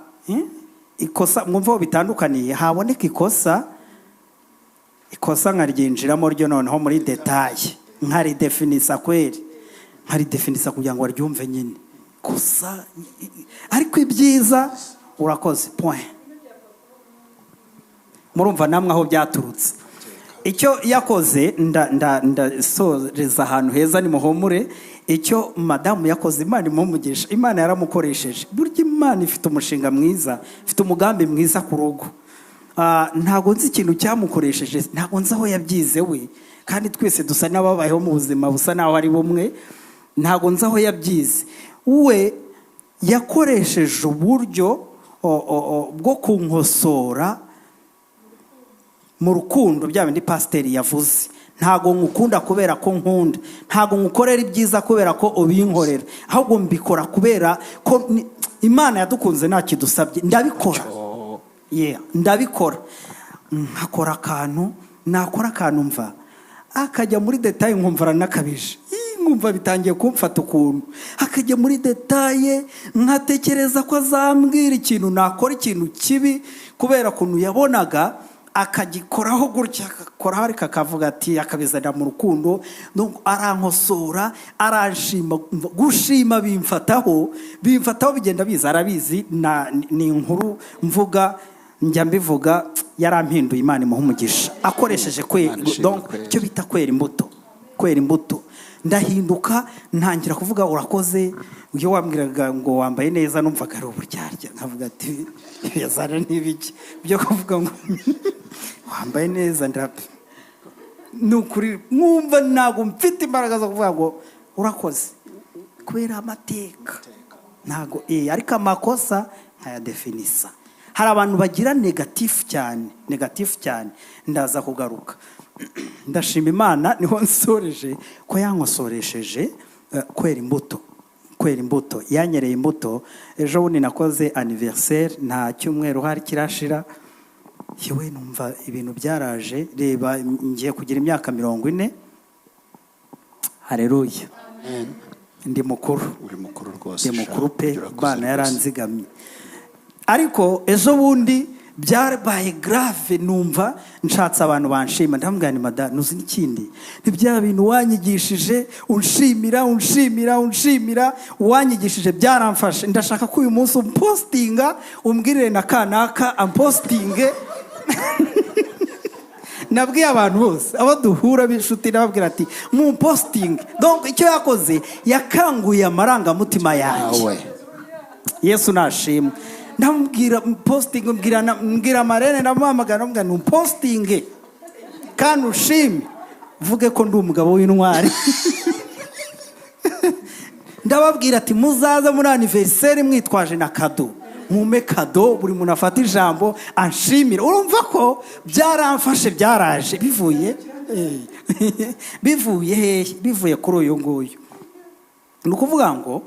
mwumva aho bitandukaniye. Haboneka ikosa nkaryinjiramo ryo noneho muri detail, nkaridefinisa kweri, nkaridefinisa kugira ngo aryumve nyine kosa. Ariko ibyiza urakoze point. Murumva namwe aho byaturutse. Icyo yakoze ndasoreza ahantu heza ni muhumure. Icyo madamu yakoze Imana imumugisha, Imana yaramukoresheje. Burya Imana ifite umushinga mwiza, ifite umugambi mwiza ku rugo. Ntago nzi ikintu cyamukoresheje, ntago nzi aho yabyize we, kandi twese dusa n'ababayeho mu buzima busa naho ari bumwe. Ntago nzi aho yabyize. We yakoresheje uburyo bwo kunkosora mu rukundo, bya bindi pasiteri yavuze. Ntago ngukunda kubera ko nkunda, ntago ngukorera ibyiza kubera ko ubinkorera, ahubwo mbikora kubera ko Imana yadukunze nta kidusabye. Ndabikora, ndabikora. Nkakora akantu, nakora akantu mva akajya muri detail nkumva aranakabije, nkumva bitangiye kumfata ukuntu. Akajya muri detail nkatekereza ko azambwira ikintu, nakora ikintu kibi kubera kuntu yabonaga, akagikoraho gutya, akakoraho ariko akavuga ati, akabizana mu rukundo. Arankosora, aranshima. Gushima bimfataho bigenda biza, arabizi. Ni inkuru mvuga, njya mbivuga, yarampinduye. Imana imuha umugisha, akoresheje donc icyo bita kwera imbuto. Ndahinduka, ntangira kuvuga urakoze. Iyo wambwiraga ngo wambaye neza numvaga ari uburyarya, nkavuga ati yazana n'ibiki byo kuvuga ngo wambaye neza. Nukuri mwumva ntago mfite imbaraga zo kuvuga ngo urakoze kubera amateka, ntago ariko amakosa nkayadefinisa. Hari abantu bagira negatifu cyane, ndaza kugaruka. Ndashima Imana niho nsoreje ko yankosoresheje kwera imbuto, yanyereye imbuto. Ejo bundi nakoze anniversaire, nta cyumweru hari kirashira, yewe numva ibintu byaraje. Reba ngiye kugira imyaka 40. Haleluya. Ndi mukuru rwose, ndi mukuru pe. Imana yaranzigamye. Ariko ejo bundi byarabaye grave, numva nshatse abantu banshima. Ndambwira ni madame, nuzi n'ikindi, nibya bintu wanyigishije unshimira wanyigishije byaramfashe. Ndashaka ko uyu munsi umpostinga, umbwirire na kanaka ampostinge nabwiye abantu bose abo duhura b'inshuti nababwira ati mu posting donc icyo yakoze yakanguye amarangamutima yanjye. Yesu nashimwe. Ndamubwira posting, mbwira Marene ndamuhamagara mbwira ni posting kandi ushime vuge ko ndi umugabo w'intwari. Ndababwira ati muzaza muri anniversaire mwitwaje na kado, mume kado, buri muntu afata ijambo anshimira. Urumva ko byaramfashe, byaraje bivuye kuri uyu nguyu. Ni ukuvuga ngo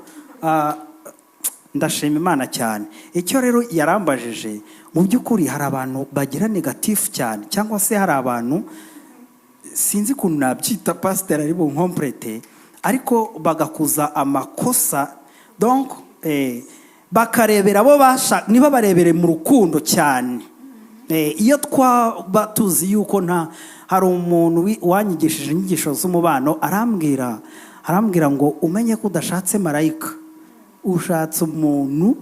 ndashima Imana cyane. Icyo rero yarambajije, mu by'ukuri hari abantu bagira negative cyane, cyangwa se hari abantu sinzi ukuntu nabyita, pasiteri ari bunkomplete, ariko bagakuza amakosa donc bakarebera abo niba barebere mu rukundo cyane. Iyo twaba tuzi yuko hari umuntu wanyigishije inyigisho z'umubano, arambwira ngo umenye ko udashatse marayika, ushatse umuntu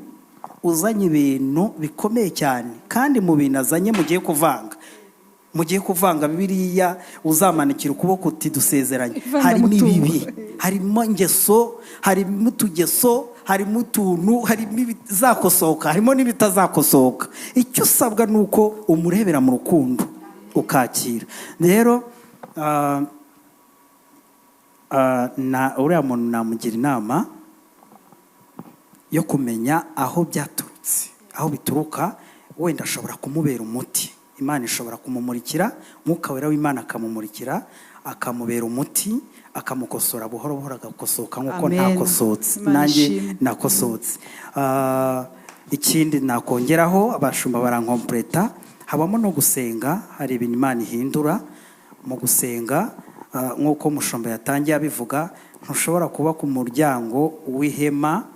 uzanye ibintu bikomeye cyane, kandi mu bintu azanye mugiye kuvanga Bibiliya uzamanikira ukuboko uti dusezeranye. Harimo ibibi, harimo ingeso, harimo utugeso, harimo utuntu, harimo ibizakosoka, harimo n'ibitazakosoka. Icyo usabwa ni uko umurebera mu rukundo ukakira. Rero uriya muntu namugira inama yo kumenya aho byaturutse, aho bituruka. Wenda ashobora kumubera umuti, Imana ishobora kumumurikira, Mwuka Wera w'Imana akamumurikira, akamubera umuti, akamukosora buhoro buhoro, agakosoka nk'uko ntakosotse nanjye nakosotse. Ikindi nakongeraho, abashumba barankompleta, habamo no gusenga. Hari ibintu Imana ihindura mu gusenga. Nk'uko umushumba yatangiye abivuga, ntushobora kuba ku muryango w'ihema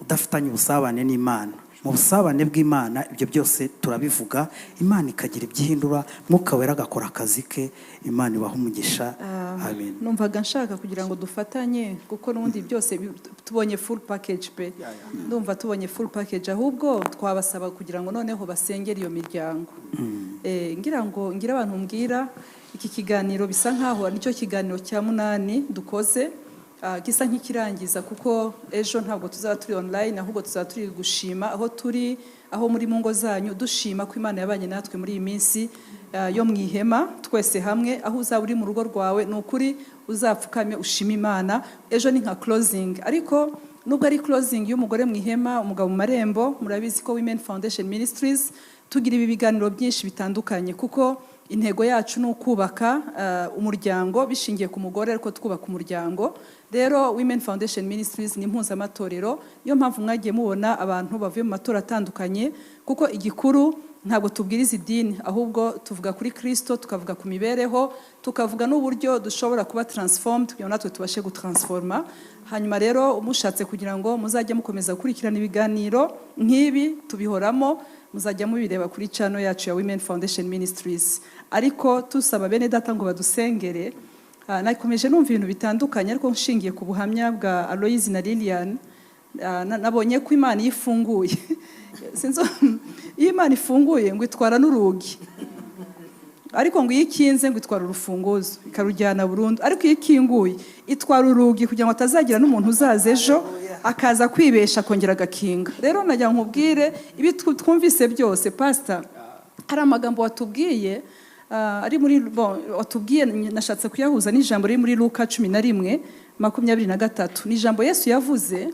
udafitanye ubusabane n'Imana. Mu busabane bw'Imana ibyo byose turabivuga, Imana ikagira ibyihindura, Mwuka Wera agakora akazi ke. Imana ibaha umugisha. Amen. Numvaga nshaka kugira ngo dufatanye, kuko n'ubundi byose tubonye full package pe. Ndumva tubonye full package, ahubwo twabasaba kugira ngo noneho basengere iyo miryango. Ngira abantu mbwira iki kiganiro bisa nkaho ari cyo kiganiro cya 8 dukoze. Gisa nk'ikirangiza, kuko ejo ntabwo tuzaba turi online, ahubwo tuzaba turi gushima aho muri mu ngo zanyu, dushima ko Imana yabanye natwe muri iyi minsi yo mu ihema twese hamwe. Aho uzaba uri mu rugo rwawe, ni ukuri uzapfukame ushima Imana. Ejo ni nka closing, ariko nubwo ari closing y'umugore mu ihema, umugabo mu marembo, murabizi ko Women Foundation Ministries tugira ibi biganiro byinshi bitandukanye, kuko intego yacu ni ukubaka umuryango bishingiye ku mugore, ariko twubaka umuryango. Rero Women Foundation Ministries ni impuzamatorero, niyo mpamvu mwagiye mubona abantu bavuye mu matora atandukanye, kuko igikuru ntabwo tubwiriza idini, ahubwo tuvuga kuri Kristo, tukavuga ku mibereho, tukavuga n'uburyo dushobora kuba transformed kugira ngo natwe tubashe gutransforma. Hanyuma rero umushatse kugira ngo muzajye mukomeza gukurikirana ibiganiro nk'ibi tubihoramo, muzajya mubireba kuri channel yacu ya Women Foundation Ministries. Ariko tusaba bene data ngo badusengere. Nakomeje numva ibintu bitandukanye, ariko nshingiye ku buhamya bwa Aloise na Lilian, nabonye ko Imana yifunguye. Sinzo iyo Imana ifunguye ngo itwara n'urugi, ariko ngo ikinze ngo itwara urufunguzo ikarujyana burundu. Ariko iyo ikinguye itwara urugi kugira ngo atazagira n'umuntu uzaza ejo akaza kwibesha kongera agakinga. Rero najya nkubwire ibi twumvise byose, pastor, hari amagambo watubwiye ari muri watubwiye, nashatse kuyahuza n'ijambo riri muri Luka 11:23. Ni ijambo Yesu yavuze,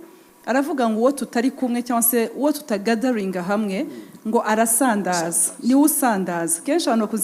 aravuga ngo uwo tutari kumwe cyangwa se uwo tutagadaringa hamwe ngo arasandaza. Ni usandaza. Kenshi abantu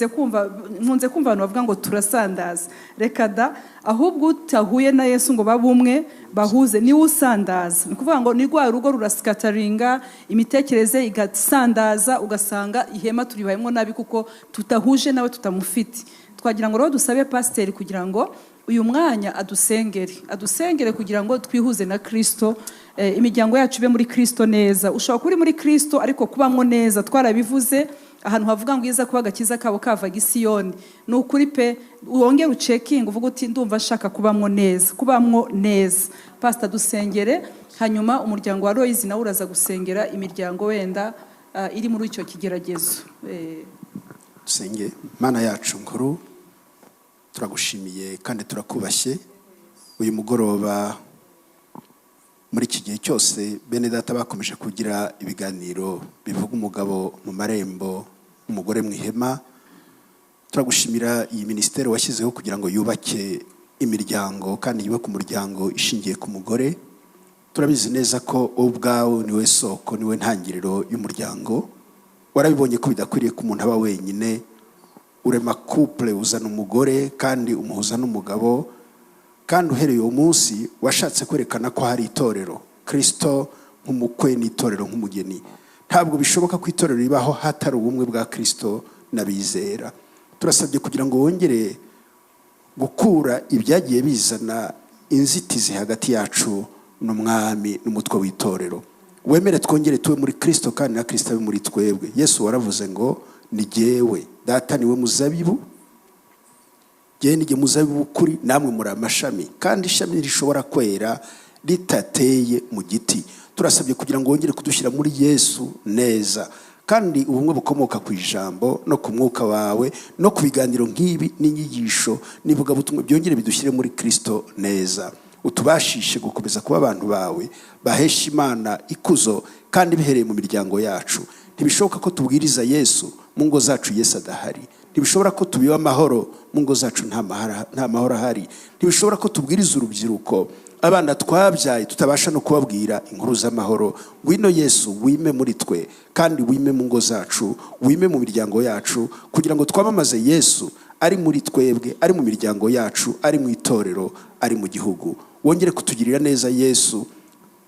nkunze kumva abantu bavuga ngo turasandaza. Reka da, ahubwo utahuye na Yesu ngo babumwe bahuze, ni usandaza. Ni kuvuga ngo ni rwa rugo ruraskataringa, imitekerereze igasandaza, ugasanga ihema turibayemo nabi kuko tutahuje nawe, tutamufite. Twagira ngo rero dusabe pasiteri kugira ngo uyu mwanya adusengere kugira ngo twihuze na Kristo, imiryango yacu ibe muri Kristo neza. Ushobora kuba uri muri Kristo ariko kubamwo neza, twarabivuze ahantu havuga ngo iza kuba agakiza kabo kavaga i Siyoni. Ni ukuri pe, wongere uceking uvuga uti ndumva nshaka kubamwo neza. Pastor dusengere, hanyuma umuryango wa Aloise nawe uraza gusengera imiryango wenda iri muri icyo kigeragezo. dusenge. Mana yacu nkuru, turagushimiye kandi turakubashye uyu mugoroba. Muri iki gihe cyose bene data bakomeje kugira ibiganiro bivuga umugabo mu marembo, umugore mu ihema. Turagushimira iyi ministeri washyizeho kugira ngo yubake imiryango kandi yubake umuryango ishingiye ku mugore. Turabizi neza ko ubwawe niwe soko, niwe ntangiriro y'umuryango. Warabibonye ko bidakwiriye ko umuntu aba wenyine. Urema couple, uzana umugore kandi umuhuza n'umugabo. Kandi uhereye uwo munsi washatse kwerekana ko hari itorero, Kristo nk'umukwe n'itorero nk'umugeni. Ntabwo bishoboka ko itorero ribaho hatari ubumwe bwa Kristo n'abizera. Turasabye kugira ngo wongere gukura ibyagiye bizana inzitizi hagati yacu n'umwami n'umutwe w'itorero. Wemere twongere tube muri Kristo kandi na Kristo abe muri twebwe. Yesu waravuze ngo ni jyewe, Data niwe muzabibu, jyewe ni jye muzabibu kuri, namwe muri amashami. Kandi ishami rishobora kwera ritateye mu giti. Turasabye kugira ngo wongere kudushyira muri Yesu neza. Kandi ubumwe bukomoka ku ijambo no ku mwuka wawe no ku biganiro nk'ibi n'inyigisho nivuga butumwe byongere bidushyire muri Kristo neza. Utubashishe gukomeza kuba abantu bawe bahesha Imana ikuzo kandi bihereye mu miryango yacu. Ntibishoboka ko tubwiriza Yesu mu ngo zacu Yesu adahari. Ntibishobora ko tubiba amahoro mu ngo zacu nta mahoro ahari. Ntibishobora ko tubwiriza urubyiruko, abana twabyaye tutabasha no kubabwira inkuru z'amahoro. Ngwino Yesu wime muri twe kandi wime mu ngo zacu, wime mu miryango yacu, kugira ngo twamamaze Yesu ari muri twebwe, ari mu miryango yacu, ari mu itorero, ari mu gihugu. Wongere kutugirira neza Yesu.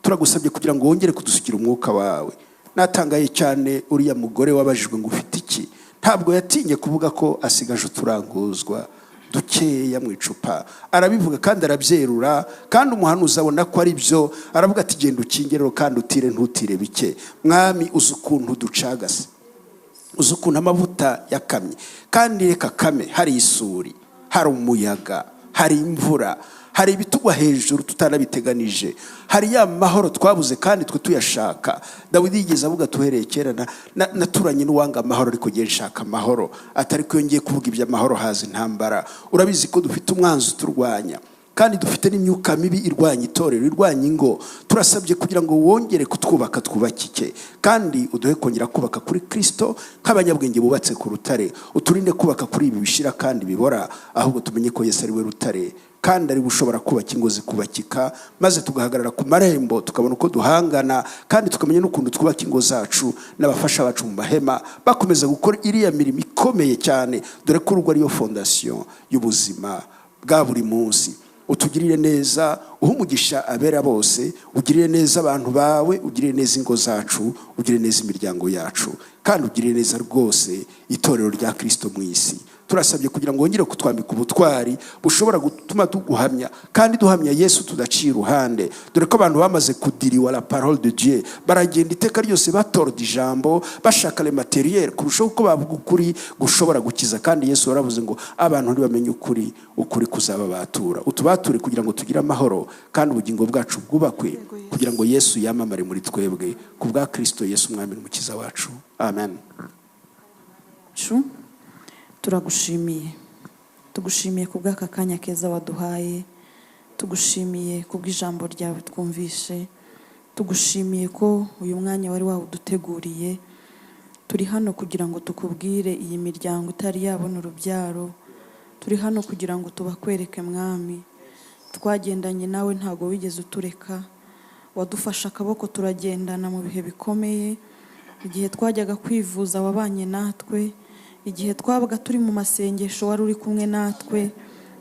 Turagusabye kugira ngo wongere kudusukira umwuka wawe. Natangaye cyane uriya mugore wabajijwe ngo ufite iki. Ntabwo yatinye kuvuga ko asigaje uturanguzwa dukeya mu icupa. Arabivuga kandi arabyerura, kandi umuhanuzi abona ko ari byo. Aravuga ati genda ukingero kandi utire ntutire bike. Mwami, uzi ukuntu ducagase, uzi ukuntu amavuta yakamye. Kandi reka kame, hari isuri, hari umuyaga, hari imvura, hari ibitugwa hejuru tutarabiteganije, hari ya mahoro twabuze kandi twe tuyashaka. Dawidi yigeze avuga tuhereye kera naturanye n'uwanga amahoro ariko ngiye nshaka amahoro. Atari ko yongeye kuvuga iby'amahoro haza intambara. Urabizi ko dufite umwanzi turwanya kandi dufite n'imyuka mibi irwanya itorero, irwanya ingo. Turasabye kugira ngo wongere kutwubaka, twubakike kandi uduhe kongera kubaka kuri Kristo nk'abanyabwenge bubatse ku rutare. Uturinde kubaka kuri ibi bishira kandi bibora, ahubwo tumenye ko Yesu ari we rutare kandi ari bushobora kubaka ingo zikubakika, maze tugahagarara ku marembo tukabona uko duhangana kandi tukamenya n'ukuntu twubaka ingo zacu n'abafasha bacu mu mahema bakomeza gukora iriya mirimo ikomeye cyane, dore ko urugo ariyo fondation y'ubuzima bwa buri munsi. Utugirire neza, uhumugisha abera bose, ugirire neza abantu bawe, ugirire neza ingo zacu, ugirire neza imiryango yacu, kandi ugirire neza rwose itorero rya Kristo mu isi. Turasabye kugira ngo wongere kutwambika ubutwari bushobora gutuma tuguhamya kandi duhamya Yesu tudaciye iruhande. Dore ko abantu bamaze kudiriwa la parole de Dieu, baragenda iteka ryose batorda ijambo, bashaka le matériel kurushaho ko bavuga ukuri gushobora gukiza. Kandi Yesu waravuze ngo abantu ntibamenye ukuri, ukuri kuzaba batura. Utubature kugira ngo tugire amahoro kandi ubugingo bwacu bwubakwe, kugira ngo Yesu yamamare muri twebwe ku bwa Kristo Yesu umwami n'umukiza wacu. Amen. Turagushimiye, tugushimiye ku bw'aka kanya keza waduhaye, tugushimiye ku bw'ijambo ryawe twumvishe, tugushimiye ko uyu mwanya wari wawuduteguriye. Turi hano kugira ngo tukubwire iyi miryango itari yabona urubyaro, turi hano kugira ngo tubakwereke Mwami. Twagendanye nawe, ntago wigeze utureka, wadufashe akaboko turagendana mu bihe bikomeye. Igihe twajyaga kwivuza wabanye natwe, igihe twabaga turi mu masengesho wari uri kumwe natwe,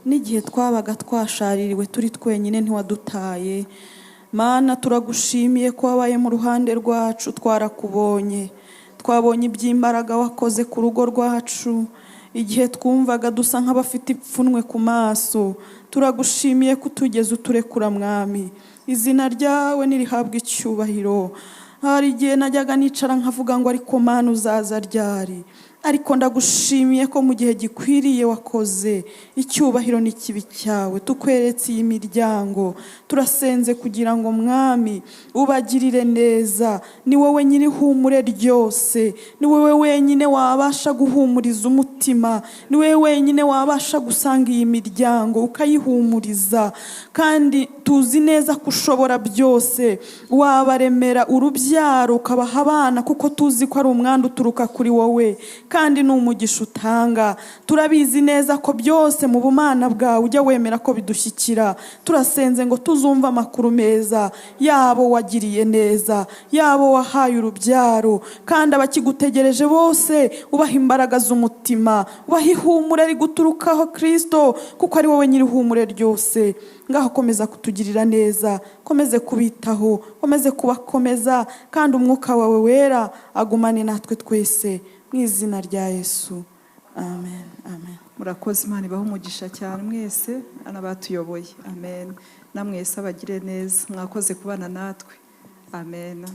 n'igihe twabaga twashaririwe turi twenyine ntiwadutaye. Mana, turagushimiye ko wabaye mu ruhande rwacu. Twarakubonye, twabonye iby'imbaraga wakoze ku rugo rwacu igihe twumvaga dusa nk'abafite ipfunwe ku maso. Turagushimiye ko utugeze uturekura Mwami. Izina ryawe nirihabwe icyubahiro. Hari igihe najyaga nicara nkavuga ngo ariko Mana uzaza ryari, ariko ndagushimiye ko mu gihe gikwiriye wakoze. Icyubahiro n'ikibi cyawe, tukweretse iyi miryango, turasenze kugira ngo mwami ubagirire neza. Ni wowe nyiri humure ryose, ni wowe wenyine wabasha guhumuriza umutima, ni wowe wenyine wabasha gusanga iyi miryango ukayihumuriza. Kandi tuzi neza ko ushobora byose, wabaremera urubyaro ukabaha abana, kuko tuzi ko ari umwanda uturuka kuri wowe kandi ni umugisha utanga. Turabizi neza ko byose mu bumana bwawe ujya wemera ko bidushyikira. Turasenze ngo tuzumva amakuru meza, yabo wagiriye neza, yabo wahaye urubyaro, kandi abakigutegereje bose ubaha imbaraga z'umutima, ubaha ihumure riguturukaho Kristo, kuko ari wowe nyiri ihumure ryose. Ngaho komeza kutugirira neza, komeze kubitaho, komeze kubakomeza, kandi umwuka wawe wera agumane natwe twese, mu izina rya Yesu, amen. Amen. Murakoze, Imana ibahe umugisha cyane mwese n'abatuyoboye, amen. Namwese abagire neza, mwakoze kubana natwe, amen.